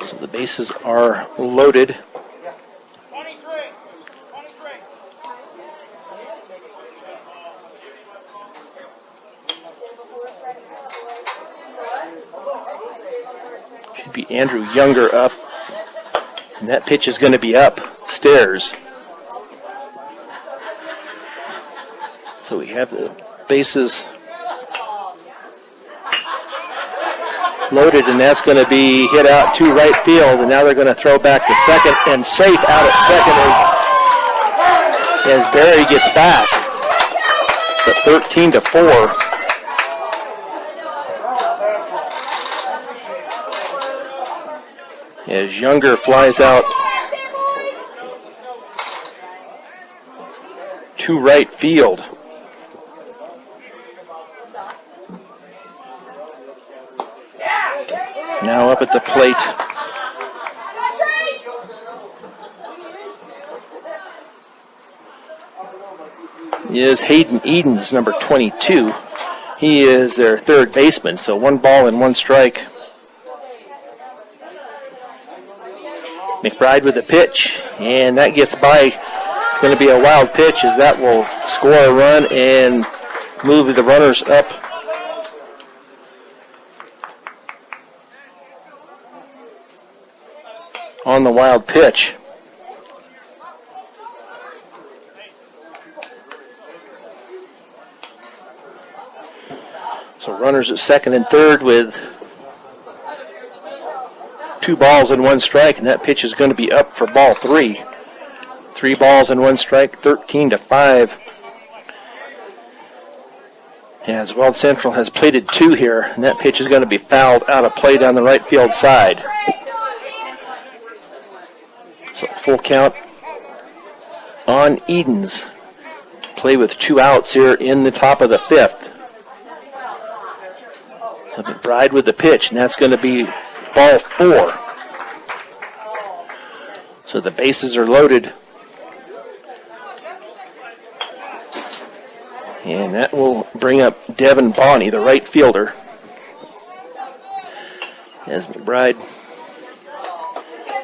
So the bases are loaded. Should be Andrew Younger up. And that pitch is going to be upstairs. So we have the bases loaded, and that's going to be hit out to right field, and now they're going to throw back to second, and safe out at second as Berry gets back. But 13-4. As Younger flies out to right field. Now up at the plate is Hayden Edens, number 22. He is their third baseman, so 1 ball and 1 strike. McBride with the pitch, and that gets by. It's going to be a wild pitch as that will score a run and move the runners up. On the wild pitch. So runners at second and third with 2 balls and 1 strike, and that pitch is going to be up for ball 3. 3 balls and 1 strike, 13-5. As Weld Central has plated 2 here, and that pitch is going to be fouled out of play down the right field side. So full count on Edens. Play with 2 outs here in the top of the 5th. So McBride with the pitch, and that's going to be ball 4. So the bases are loaded. And that will bring up Devin Bonney, the right fielder. As McBride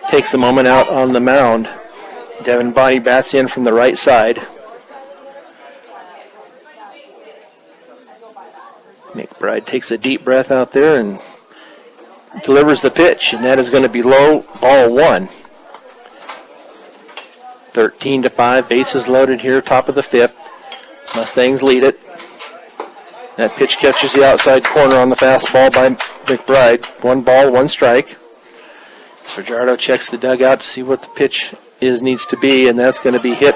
takes a moment out on the mound. Devin Bonney bats in from the right side. McBride takes a deep breath out there and delivers the pitch, and that is going to be low, ball 1. 13-5, bases loaded here, top of the 5th. Mustangs lead it. That pitch catches the outside corner on the fastball by McBride. 1 ball, 1 strike. Fajardo checks the dugout to see what the pitch needs to be, and that's going to be hit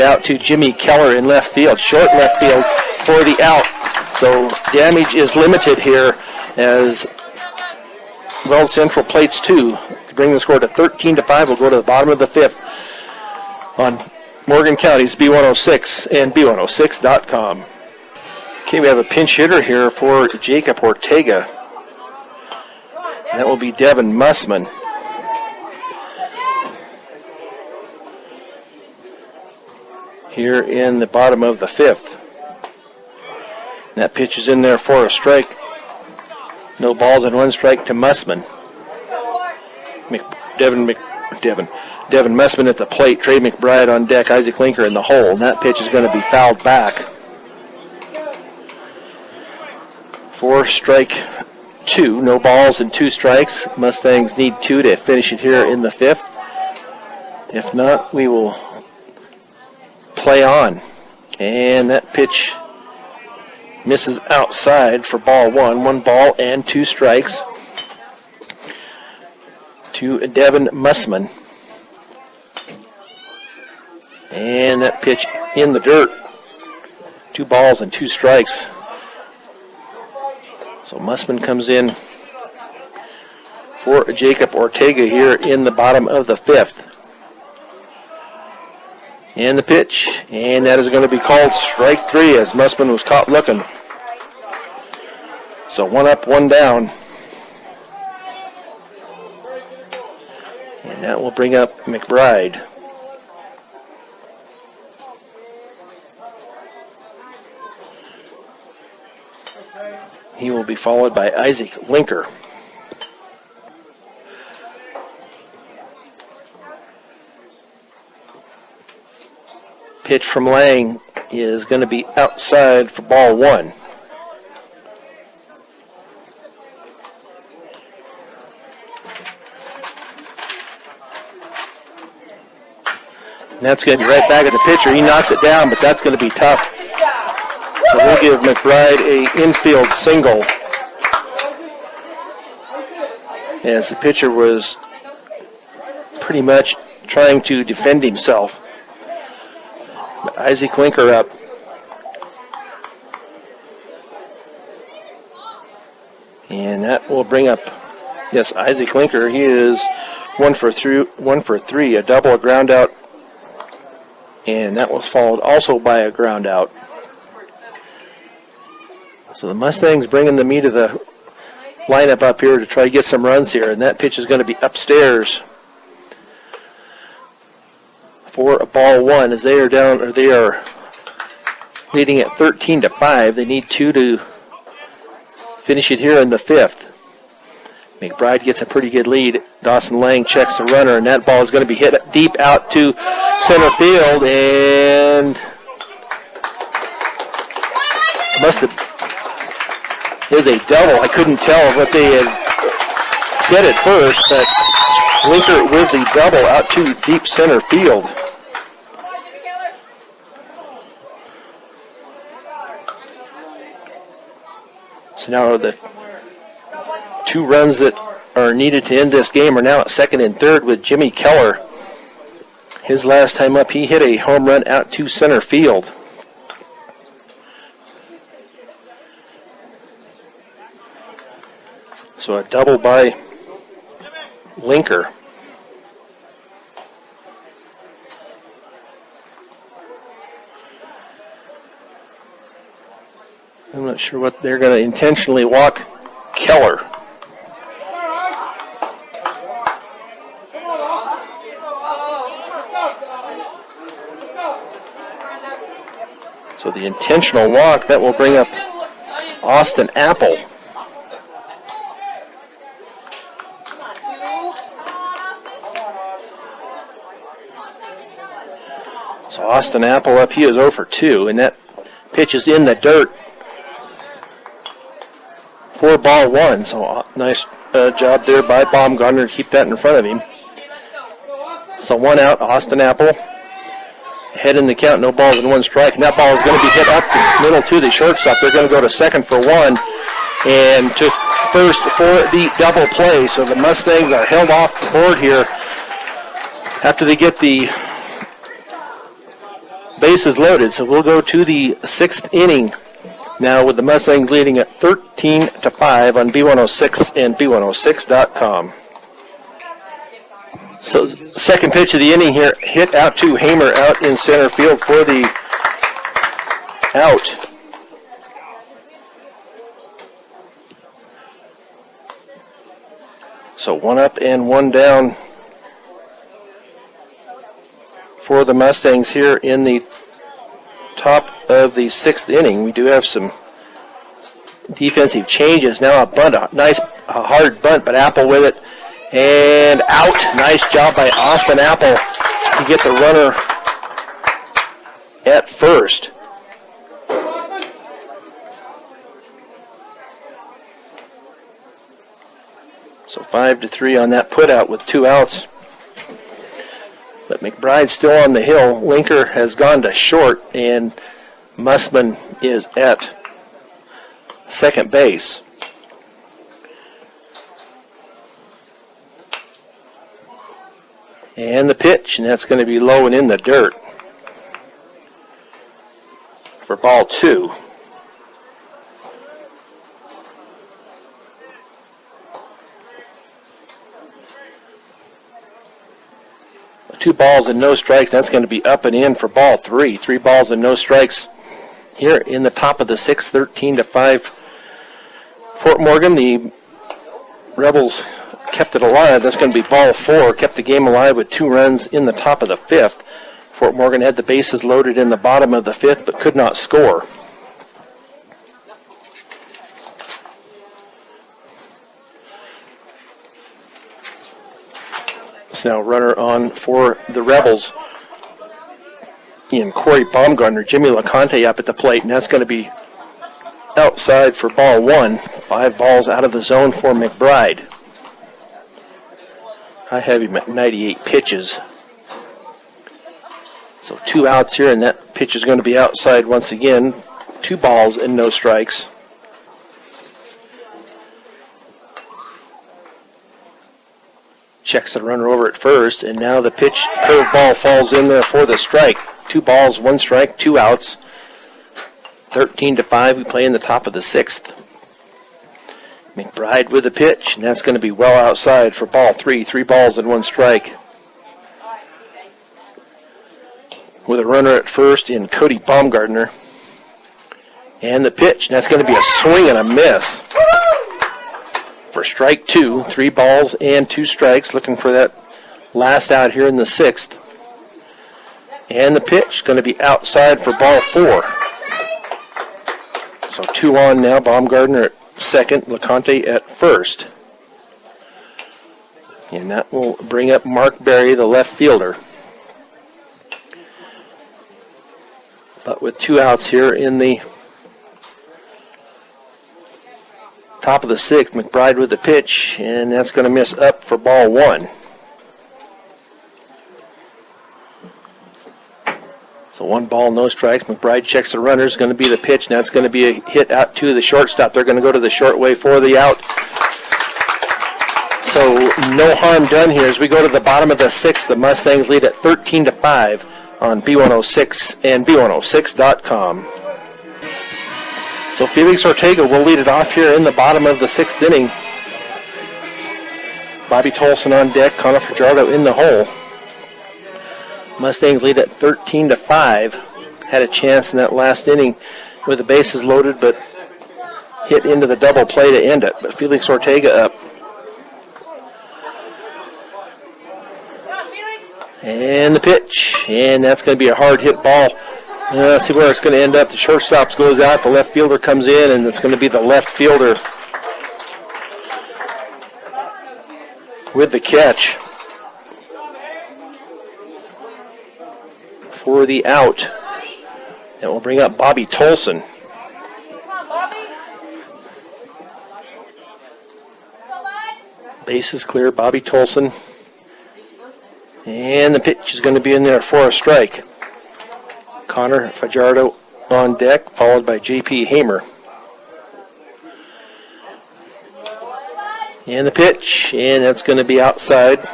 out to Jimmy Keller in left field, short left field for the out. So damage is limited here as Weld Central plates 2 to bring the score to 13-5. We'll go to the bottom of the 5th on Morgan County's B106 and B106.com. Okay, we have a pinch hitter here for Jacob Ortega. That will be Devin Mussman. Here in the bottom of the 5th. That pitch is in there for a strike. No balls and 1 strike to Mussman. Devin Mussman at the plate. Trey McBride on deck. Isaac Linker in the hole. And that pitch is going to be fouled back. For strike 2. No balls and 2 strikes. Mustangs need 2 to finish it here in the 5th. If not, we will play on. And that pitch misses outside for ball 1. 1 ball and 2 strikes to Devin Mussman. And that pitch in the dirt. 2 balls and 2 strikes. So Mussman comes in for Jacob Ortega here in the bottom of the 5th. And the pitch, and that is going to be called strike 3 as Mussman was caught looking. So 1 up, 1 down. And that will bring up McBride. He will be followed by Isaac Linker. Pitch from Lang is going to be outside for ball 1. And that's going to be right back at the pitcher. He knocks it down, but that's going to be tough. So we'll give McBride a infield single as the pitcher was pretty much trying to defend himself. Isaac Linker up. And that will bring up, yes, Isaac Linker. He is 1 for 3, a double, a ground out. And that was followed also by a ground out. So the Mustangs bringing the meat of the lineup up here to try to get some runs here. And that pitch is going to be upstairs for a ball 1 as they are down, or they are leading at 13-5. They need 2 to finish it here in the 5th. McBride gets a pretty good lead. Dawson Lang checks the runner, and that ball is going to be hit deep out to center field, and is a double. I couldn't tell what they had said at first, but Linker with the double out to deep center field. So now the 2 runs that are needed to end this game are now at 2nd and 3rd with Jimmy Keller. His last time up, he hit a home run out to center field. So a double by Linker. I'm not sure what they're going to intentionally walk Keller. So the intentional walk, that will bring up Austin Apple. So Austin Apple up, he is 0 for 2, and that pitch is in the dirt for ball one. So nice job there by Baumgartner to keep that in front of him. So one out, Austin Apple. Head in the count, no balls and one strike. And that ball is going to be hit up the middle to the shortstop. They're going to go to second for one and to first for the double play. So the Mustangs are held off the board here after they get the bases loaded. So we'll go to the sixth inning now with the Mustangs leading at 13-5 on B106 and B106.com. So second pitch of the inning here, hit out to Hamer out in center field for the out. So one up and one down for the Mustangs here in the top of the sixth inning. We do have some defensive changes. Now a bunt, a hard bunt, but Apple with it. And out. Nice job by Austin Apple to get the runner at first. So 5-3 on that putout with 2 outs. But McBride's still on the hill. Linker has gone to short, and Mussman is at second base. And the pitch, and that's going to be low and in the dirt for ball 2. Two balls and no strikes. That's going to be up and in for ball 3. 3 balls and no strikes here in the top of the 6th, 13-5. Fort Morgan, the Rebels kept it alive. That's going to be ball 4. Kept the game alive with 2 runs in the top of the 5th. Fort Morgan had the bases loaded in the bottom of the 5th, but could not score. So now runner on for the Rebels in Corey Baumgartner. Jimmy LeConte up at the plate, and that's going to be outside for ball 1. 5 balls out of the zone for McBride. I have him at 98 pitches. So 2 outs here, and that pitch is going to be outside once again. 2 balls and no strikes. Checks the runner over at first, and now the pitch curveball falls in there for the strike. 2 balls, 1 strike, 2 outs. 13-5, we play in the top of the 6th. McBride with the pitch, and that's going to be well outside for ball 3. 3 balls and 1 strike. With a runner at first in Cody Baumgartner. And the pitch, and that's going to be a swing and a miss for strike 2. 3 balls and 2 strikes, looking for that last out here in the 6th. And the pitch going to be outside for ball 4. So 2 on now, Baumgartner at second, LeConte at first. And that will bring up Mark Berry, the left fielder. But with 2 outs here in the top of the 6th, McBride with the pitch, and that's going to miss up for ball 1. So 1 ball, no strikes. McBride checks the runner. It's going to be the pitch. Now it's going to be a hit out to the shortstop. They're going to go to the short way for the out. So no harm done here as we go to the bottom of the 6th. The Mustangs lead at 13-5 on B106 and B106.com. So Felix Ortega will lead it off here in the bottom of the 6th inning. Bobby Tolson on deck, Connor Fajardo in the hole. Mustangs lead at 13-5. Had a chance in that last inning with the bases loaded, but hit into the double play to end it. But Felix Ortega up. And the pitch, and that's going to be a hard hit ball. Let's see where it's going to end up. The shortstop goes out, the left fielder comes in, and it's going to be the left fielder with the catch for the out. That will bring up Bobby Tolson. Base is clear. Bobby Tolson. And the pitch is going to be in there for a strike. Connor Fajardo on deck, followed by J.P. Hamer. And the pitch, and that's going to be outside.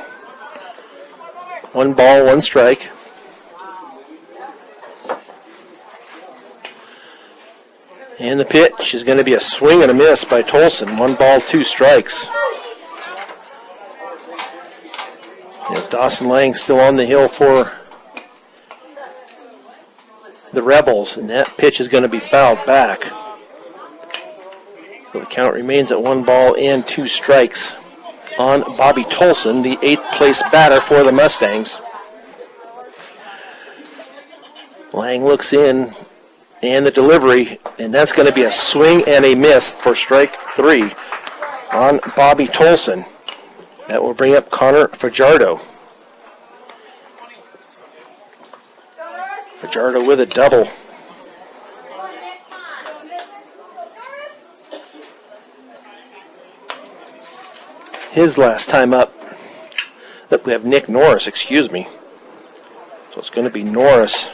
1 ball, 1 strike. And the pitch is going to be a swing and a miss by Tolson. 1 ball, 2 strikes. As Dawson Lang still on the hill for the Rebels, and that pitch is going to be fouled back. So the count remains at 1 ball and 2 strikes on Bobby Tolson, the 8th place batter for the Mustangs. Lang looks in, and the delivery, and that's going to be a swing and a miss for strike 3 on Bobby Tolson. That will bring up Connor Fajardo. Fajardo with a double. His last time up, we have Nick Norris, excuse me. So it's going to be Norris.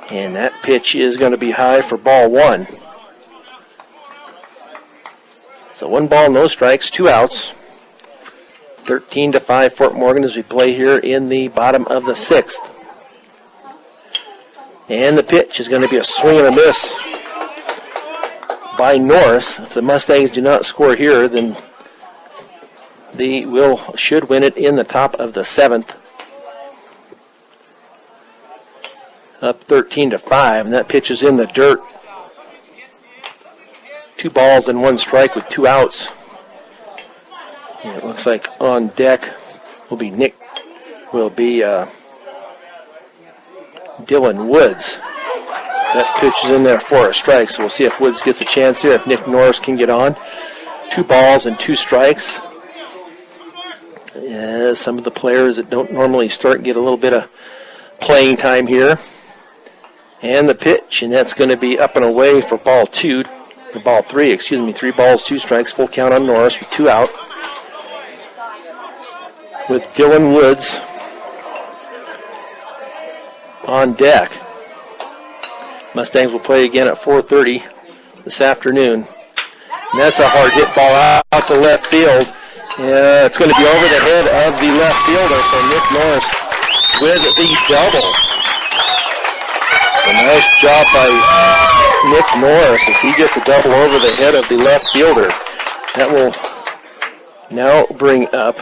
And that pitch is going to be high for ball 1. So 1 ball, no strikes, 2 outs. 13-5 Fort Morgan as we play here in the bottom of the 6th. And the pitch is going to be a swing and a miss by Norris. If the Mustangs do not score here, then they should win it in the top of the 7th. Up 13-5, and that pitch is in the dirt. 2 balls and 1 strike with 2 outs. And it looks like on deck will be Dylan Woods. That pitch is in there for a strike, so we'll see if Woods gets a chance here, if Nick Norris can get on. 2 balls and 2 strikes. Some of the players that don't normally start get a little bit of playing time here. And the pitch, and that's going to be up and away for ball 3, 3 balls, 2 strikes, full count on Norris with 2 out. With Dylan Woods on deck. Mustangs will play again at 4:30 this afternoon. And that's a hard hit ball out to left field. Yeah, it's going to be over the head of the left fielder, so Nick Norris with the double. A nice job by Nick Norris as he gets a double over the head of the left fielder. That will now bring up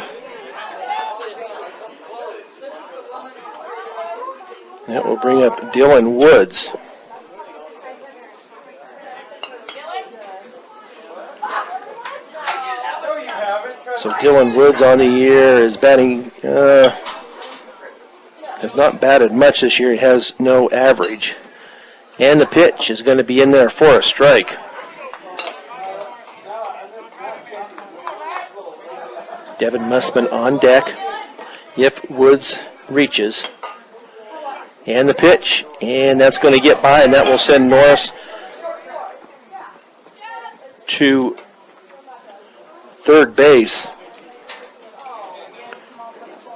Dylan Woods. So Dylan Woods on the year is batting, has not batted much this year. He has no average. And the pitch is going to be in there for a strike. Devin Mussman on deck if Woods reaches. And the pitch, and that's going to get by, and that will send Norris to third base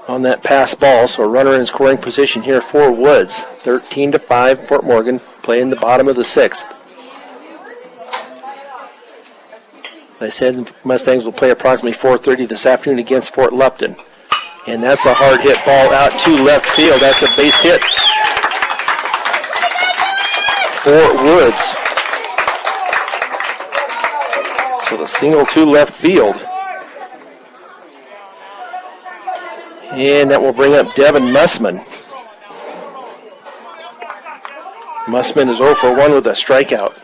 on that pass ball. So a runner in scoring position here for Woods. 13-5 Fort Morgan, playing the bottom of the 6th. As I said, Mustangs will play approximately 4:30 this afternoon against Fort Lupton. And that's a hard hit ball out to left field. That's a base hit for Woods. So the single to left field. And that will bring up Devin Mussman. Mussman is 0 for 1 with a strikeout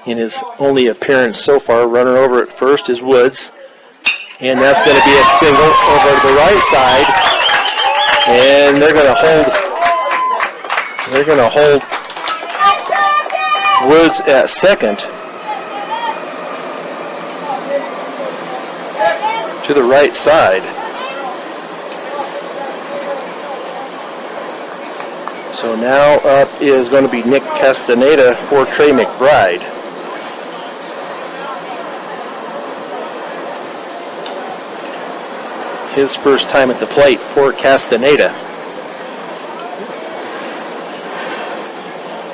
in his only appearance so far. Runner over at first is Woods. And that's going to be a single over to the right side. And they're going to hold Woods at second to the right side. So now up is going to be Nick Castaneda for Trey McBride. his first time at the plate for Castaneda.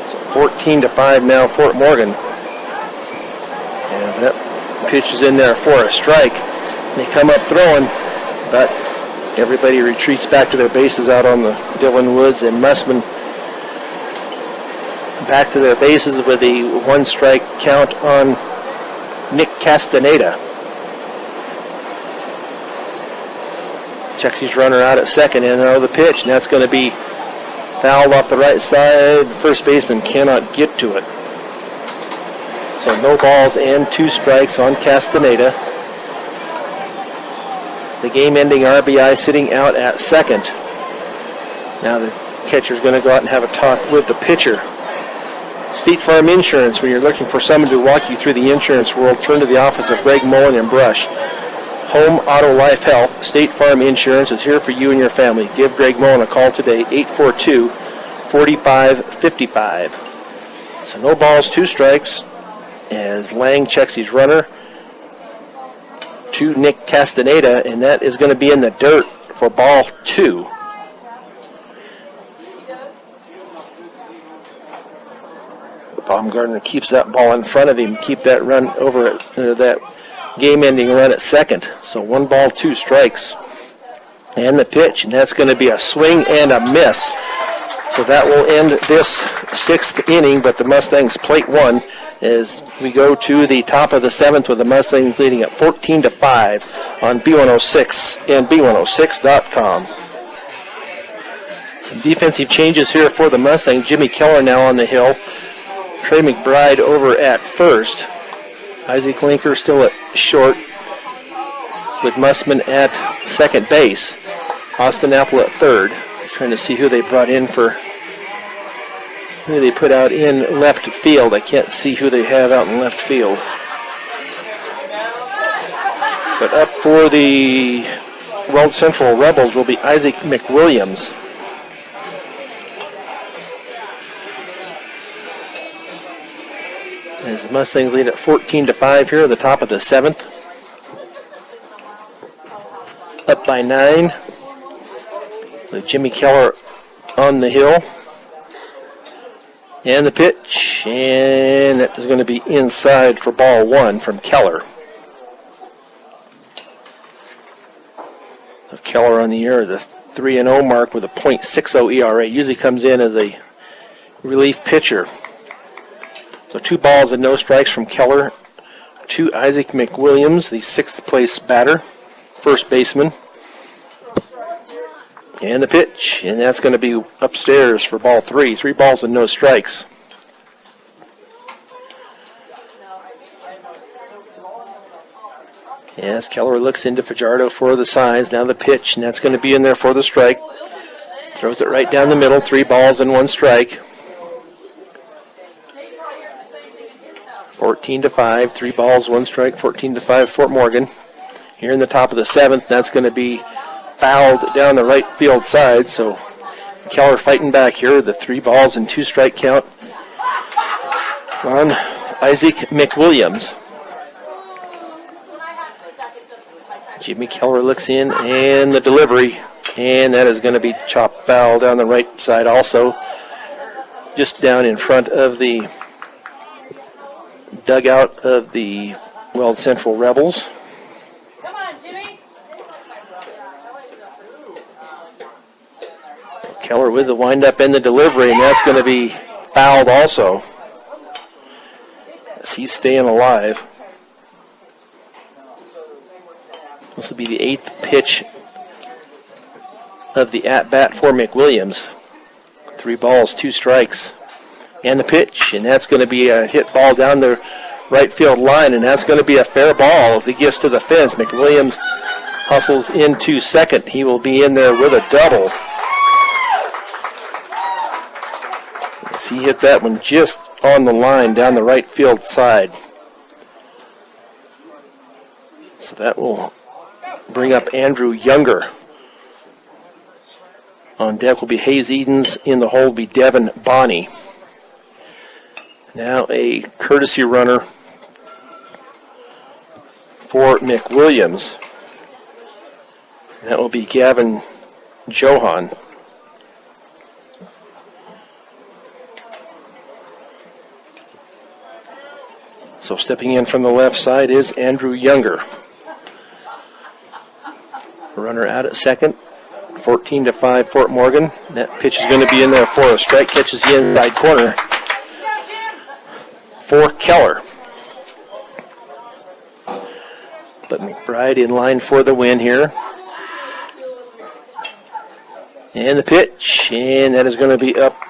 So 14-5 now, Fort Morgan. As that pitch is in there for a strike. They come up throwing, but everybody retreats back to their bases out on the Dillon Woods, and Mussman back to their bases with a 1-strike count on Nick Castaneda. Checks his runner out at second, and now the pitch, and that's going to be fouled off the right side. First baseman cannot get to it. So no balls and 2 strikes on Castaneda. The game-ending RBI sitting out at second. Now the catcher's going to go out and have a talk with the pitcher. State Farm Insurance, when you're looking for someone to walk you through the insurance world, turn to the office of Greg Mullen and Brush. Home, auto, life, health, State Farm Insurance is here for you and your family. Give Greg Mullen a call today, 842-4555. So no balls, 2 strikes, as Lang checks his runner to Nick Castaneda, and that is going to be in the dirt for ball 2. Baumgartner keeps that ball in front of him, keep that run over that game-ending run at second. So 1 ball, 2 strikes. And the pitch, and that's going to be a swing and a miss. So that will end this 6th inning, but the Mustangs plate 1 as we go to the top of the 7th with the Mustangs leading at 14-5 on B106 and B106.com. Some defensive changes here for the Mustangs. Jimmy Keller now on the hill. Trey McBride over at first. Isaac Linker still at short with Mussman at second base. Austin Apple at third. Trying to see who they brought in who they put out in left field. I can't see who they have out in left field. But up for the Weld Central Rebels will be Isaac McWilliams. As the Mustangs lead at 14-5 here at the top of the 7th. Up by 9. With Jimmy Keller on the hill. And the pitch, and that is going to be inside for ball 1 from Keller. So Keller on the year, the 3-0 mark with a .60 ERA. Usually comes in as a relief pitcher. So 2 balls and no strikes from Keller to Isaac McWilliams, the 6th place batter, first baseman. And the pitch, and that's going to be upstairs for ball 3. 3 balls and no strikes. As Keller looks into Fajardo for the signs, now the pitch, and that's going to be in there for the strike. Throws it right down the middle, 3 balls and 1 strike. 14-5, 3 balls, 1 strike, 14-5 Fort Morgan. Here in the top of the 7th, that's going to be fouled down the right field side, so Keller fighting back here. The 3 balls and 2 strike count on Isaac McWilliams. Jimmy Keller looks in, and the delivery, and that is going to be chopped foul down the right side also, just down in front of the dugout of the Weld Central Rebels. Come on, Jimmy. Keller with the windup and the delivery, and that's going to be fouled also, as he's staying alive. This will be the 8th pitch of the at-bat for McWilliams. 3 balls, 2 strikes. And the pitch, and that's going to be a hit ball down the right field line, and that's going to be a fair ball if he gets to the fence. McWilliams hustles into second. He will be in there with a double. As he hit that one just on the line down the right field side. So that will bring up Andrew Younger. On deck will be Hayes Edens. In the hole will be Devin Bonney. Now a courtesy runner for McWilliams. That will be Gavin Johan. So stepping in from the left side is Andrew Younger. Runner out at second. 14-5 Fort Morgan. That pitch is going to be in there for a strike. Catches the inside corner for Keller. But McBride in line for the win here. And the pitch, and that is going to be up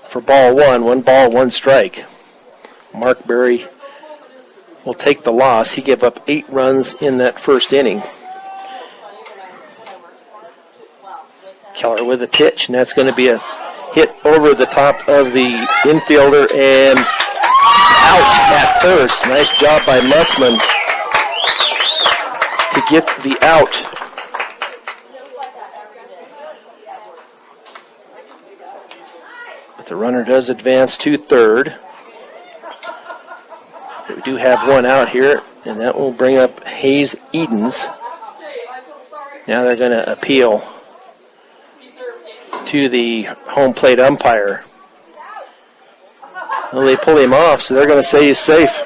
for ball one. 1 ball, 1 strike. Mark Berry will take the loss. He gave up 8 runs in that first inning. Keller with a pitch, and that's going to be a hit over the top of the infielder and out at first. Nice job by Mussman to get the out. But the runner does advance to third. We do have 1 out here, and that will bring up Hayes Edens. Now they're going to appeal to the home plate umpire. Well, they pull him off, so they're going to say he's safe.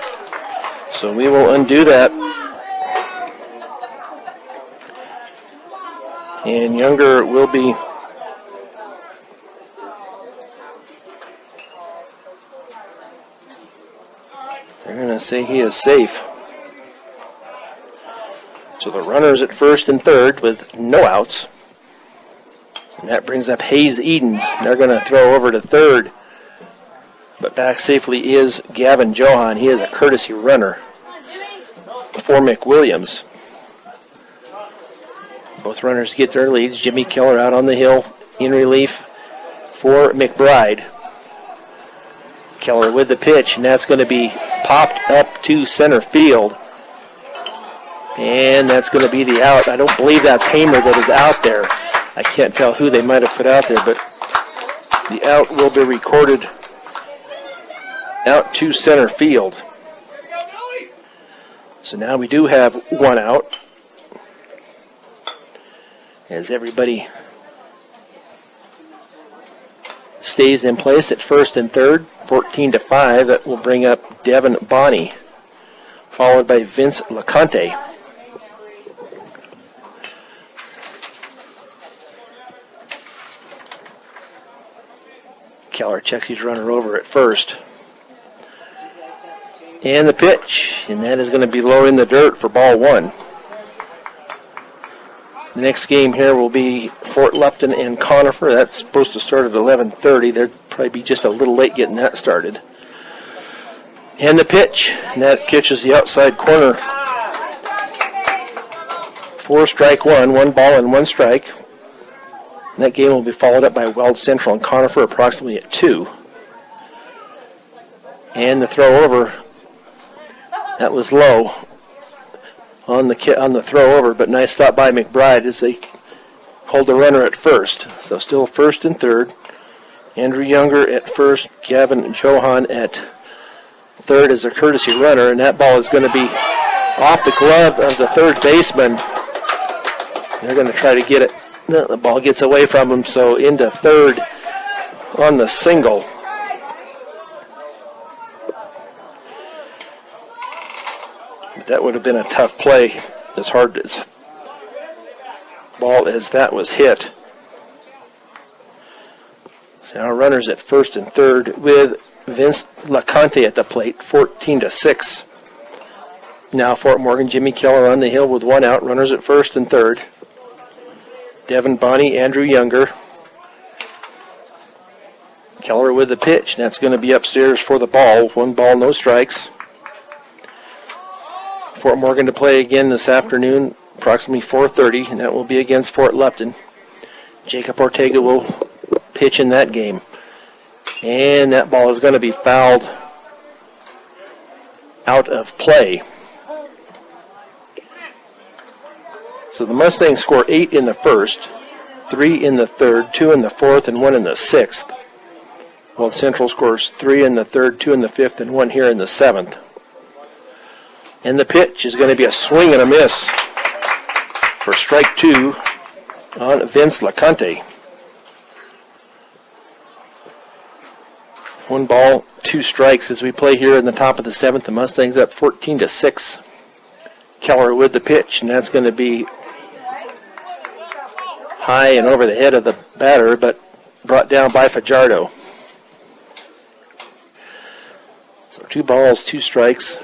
So we will undo that. And Younger will be they're going to say he is safe. So the runner's at first and third with no outs. And that brings up Hayes Edens. They're going to throw over to third. But back safely is Gavin Johan. He is a courtesy runner for McWilliams. Both runners get their leads. Jimmy Keller out on the hill in relief for McBride. Keller with the pitch, and that's going to be popped up to center field. And that's going to be the out. I don't believe that's Hamer that is out there. I can't tell who they might have put out there, but the out will be recorded out to center field. So now we do have 1 out. As everybody stays in place at first and third, 14-5. That will bring up Devin Bonney, followed by Vince LeConte. Keller checks his runner over at first. And the pitch, and that is going to be low in the dirt for ball 1. The next game here will be Fort Lupton and Conifer. That's supposed to start at 11:30. They'll probably be just a little late getting that started. And the pitch, and that catches the outside corner for strike 1. 1 ball and 1 strike. And that game will be followed up by Weld Central and Conifer approximately at 2. And the throw over, that was low on the throw over, but nice stop by McBride as they hold the runner at first. So still first and third. Andrew Younger at first, Gavin Johan at third as a courtesy runner, and that ball is going to be off the glove of the third baseman. They're going to try to get it. No, the ball gets away from him, so into third on the single. That would have been a tough play, as hard as ball as that was hit. So now runners at first and third with Vince LeConte at the plate, 14-6. Now Fort Morgan, Jimmy Keller on the hill with 1 out. Runners at first and third. Devin Bonney, Andrew Younger. Keller with the pitch. That's going to be upstairs for the ball. 1 ball, no strikes. Fort Morgan to play again this afternoon, approximately 4:30, and that will be against Fort Lupton. Jacob Ortega will pitch in that game. And that ball is going to be fouled out of play. So the Mustangs score 8 in the first, 3 in the third, 2 in the fourth, and 1 in the 6th. While Central scores 3 in the third, 2 in the 5th, and 1 here in the 7th. And the pitch is going to be a swing and a miss. for strike 2 on Vince LeConte. 1 ball, 2 strikes as we play here in the top of the 7th. The Mustangs up 14-6. Keller with the pitch, and that's going to be high and over the head of the batter, but brought down by Fajardo. So 2 balls, 2 strikes.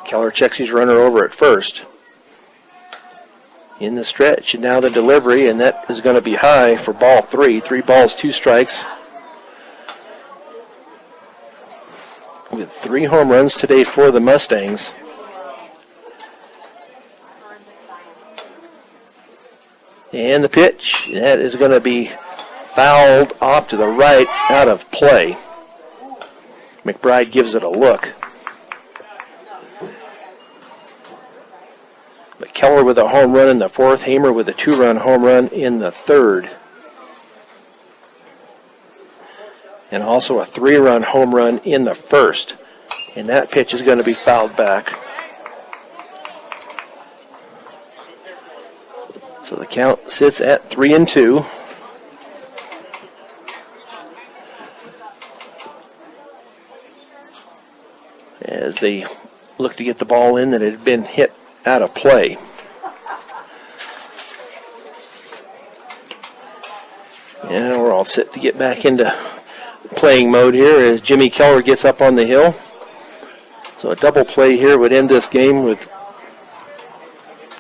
Keller checks his runner over at first. In the stretch, and now the delivery, and that is going to be high for ball 3. 3 balls, 2 strikes. With 3 home runs today for the Mustangs. And the pitch, that is going to be fouled off to the right, out of play. McBride gives it a look. But Keller with a home run in the 4th, Hamer with a 2-run home run in the 3rd. And also a 3-run home run in the 1st. And that pitch is going to be fouled back. So the count sits at 3-2. As they look to get the ball in that had been hit out of play. And we're all set to get back into playing mode here as Jimmy Keller gets up on the hill. So a double play here would end this game with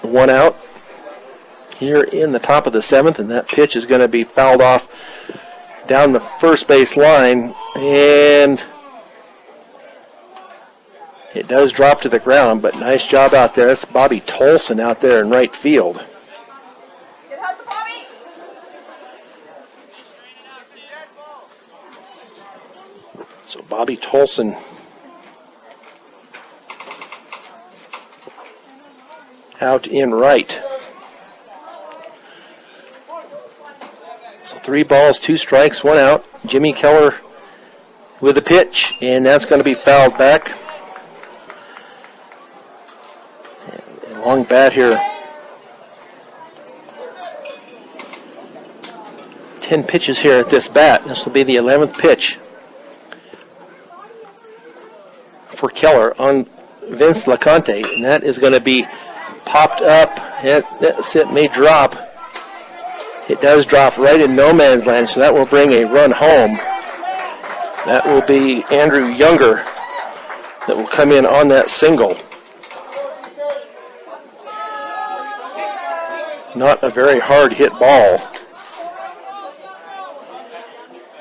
1 out here in the top of the 7th, and that pitch is going to be fouled off down the first base line, and it does drop to the ground, but nice job out there. That's Bobby Tolson out there in right field. So Bobby Tolson out in right. So 3 balls, 2 strikes, 1 out. Jimmy Keller with a pitch, and that's going to be fouled back. And long bat here. 10 pitches here at this bat. This will be the 11th pitch for Keller on Vince LeConte, and that is going to be popped up. It may drop. It does drop right in no man's land, so that will bring a run home. That will be Andrew Younger that will come in on that single. Not a very hard hit ball.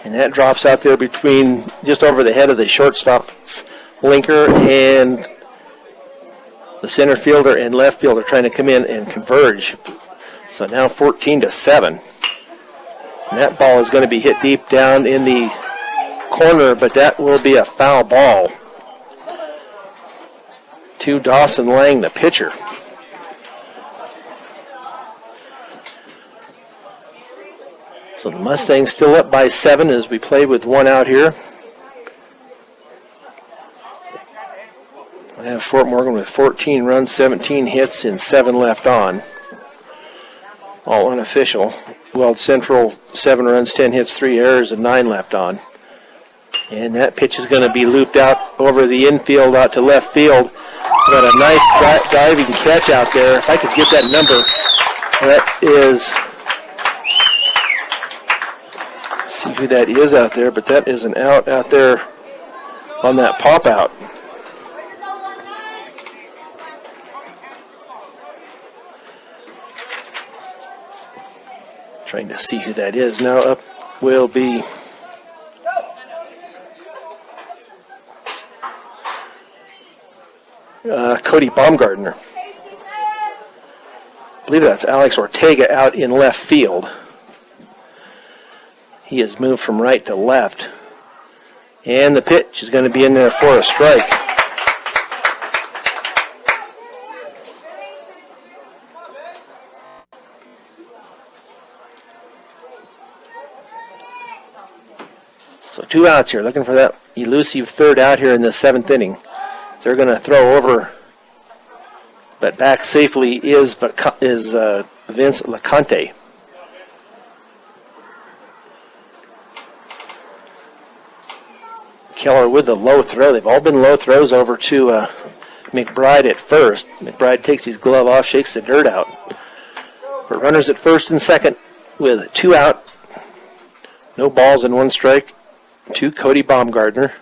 And that drops out there between just over the head of the shortstop Linker and the center fielder and left fielder trying to come in and converge. So now 14-7. And that ball is going to be hit deep down in the corner, but that will be a foul ball to Dawson Lang, the pitcher. So the Mustangs still up by 7 as we play with 1 out here. I have Fort Morgan with 14 runs, 17 hits, and 7 left on. All unofficial. Weld Central, 7 runs, 10 hits, 3 errors, and 9 left on. And that pitch is going to be looped out over the infield out to left field. Got a nice diving catch out there. If I could get that number, that is, see who that is out there, but that is an out there on that pop out. Trying to see who that is. Now up will be Cody Baumgartner. I believe that's Alex Ortega out in left field. He has moved from right to left. And the pitch is going to be in there for a strike. So 2 outs here, looking for that elusive third out here in the 7th inning. They're going to throw over but back safely is Vince LeConte. Keller with the low throw. They've all been low throws over to McBride at first. McBride takes his glove off, shakes the dirt out. But runners at first and second with 2 out. No balls and 1 strike to Cody Baumgartner.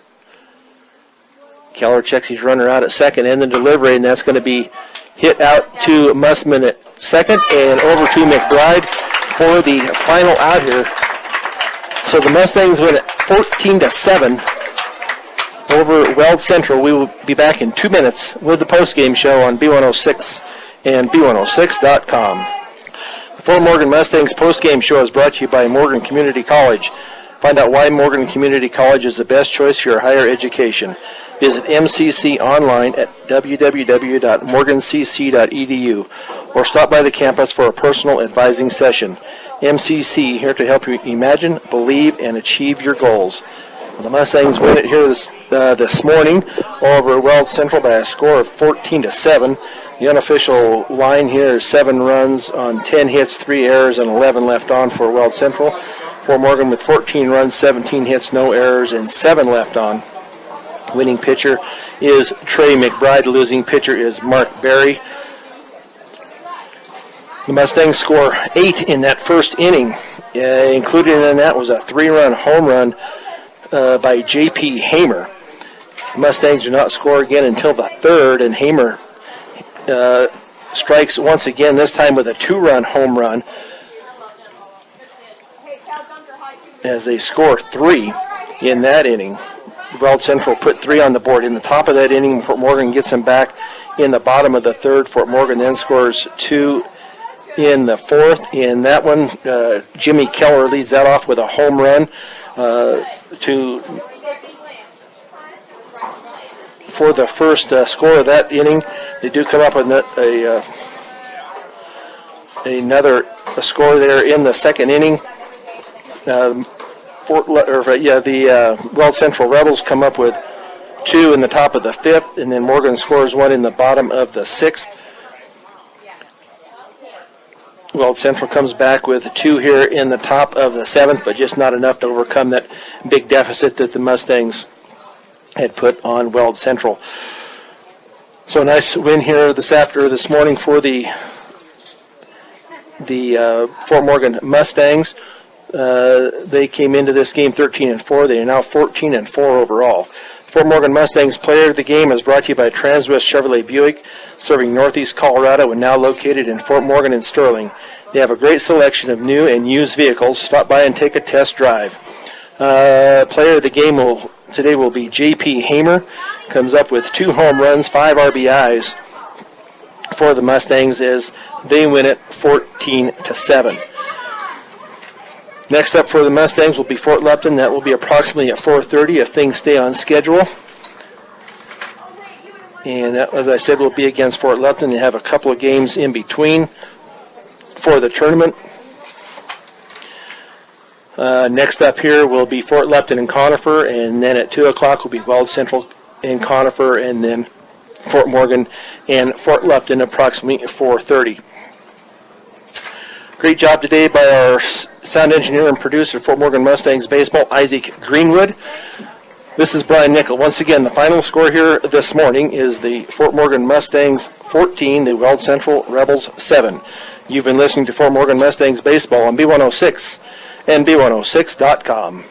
Keller checks his runner out at second and the delivery, and that's going to be hit out to Mussman at second and over to McBride for the final out here. So the Mustangs win at 14-7 over Weld Central. We will be back in 2 minutes with the postgame show on B106 and B106.com. The Fort Morgan Mustangs postgame show is brought to you by Morgan Community College. Find out why Morgan Community College is the best choice for your higher education. Visit MCC online at www.morgancc.edu or stop by the campus for a personal advising session. MCC, here to help you imagine, believe, and achieve your goals. The Mustangs win it here this morning over Weld Central by a score of 14-7. The unofficial line here is 7 runs on 10 hits, 3 errors, and 11 left on for Weld Central. Fort Morgan with 14 runs, 17 hits, no errors, and 7 left on. Winning pitcher is Trey McBride. Losing pitcher is Mark Berry. The Mustangs score 8 in that first inning. Included in that was a 3-run home run by J.P. Hamer. The Mustangs do not score again until the 3rd, and Hamer strikes once again, this time with a 2-run home run, as they score 3 in that inning. Weld Central put 3 on the board. In the top of that inning, Fort Morgan gets them back in the bottom of the 3rd. Fort Morgan then scores 2 in the 4th. In that one, Jimmy Keller leads that off with a home run for the first score of that inning. They do come up with another score there in the second inning. The Weld Central Rebels come up with 2 in the top of the 5th, and then Morgan scores 1 in the bottom of the 6th. Weld Central comes back with 2 here in the top of the 7th, but just not enough to overcome that big deficit that the Mustangs had put on Weld Central. So a nice win here this morning for the Fort Morgan Mustangs. They came into this game 13-4. They are now 14-4 overall. Fort Morgan Mustangs player of the game is brought to you by Transwest Chevrolet Buick, serving Northeast Colorado and now located in Fort Morgan and Sterling. They have a great selection of new and used vehicles. Stop by and take a test drive. Player of the game today will be J.P. Hamer. Comes up with 2 home runs, 5 RBIs for the Mustangs as they win it 14-7. Next up for the Mustangs will be Fort Lupton. That will be approximately at 4:30 if things stay on schedule. And that, as I said, will be against Fort Lupton. They have a couple of games in between for the tournament. Next up here will be Fort Lupton and Conifer, and then at 2 o'clock will be Weld Central and Conifer, and then Fort Morgan and Fort Lupton approximately at 4:30. Great job today by our sound engineer and producer, Fort Morgan Mustangs Baseball, Isaac Greenwood. This is Brian Nickel. Once again, the final score here this morning is the Fort Morgan Mustangs 14, the Weld Central Rebels 7. You've been listening to Fort Morgan Mustangs Baseball on B106 and B106.com.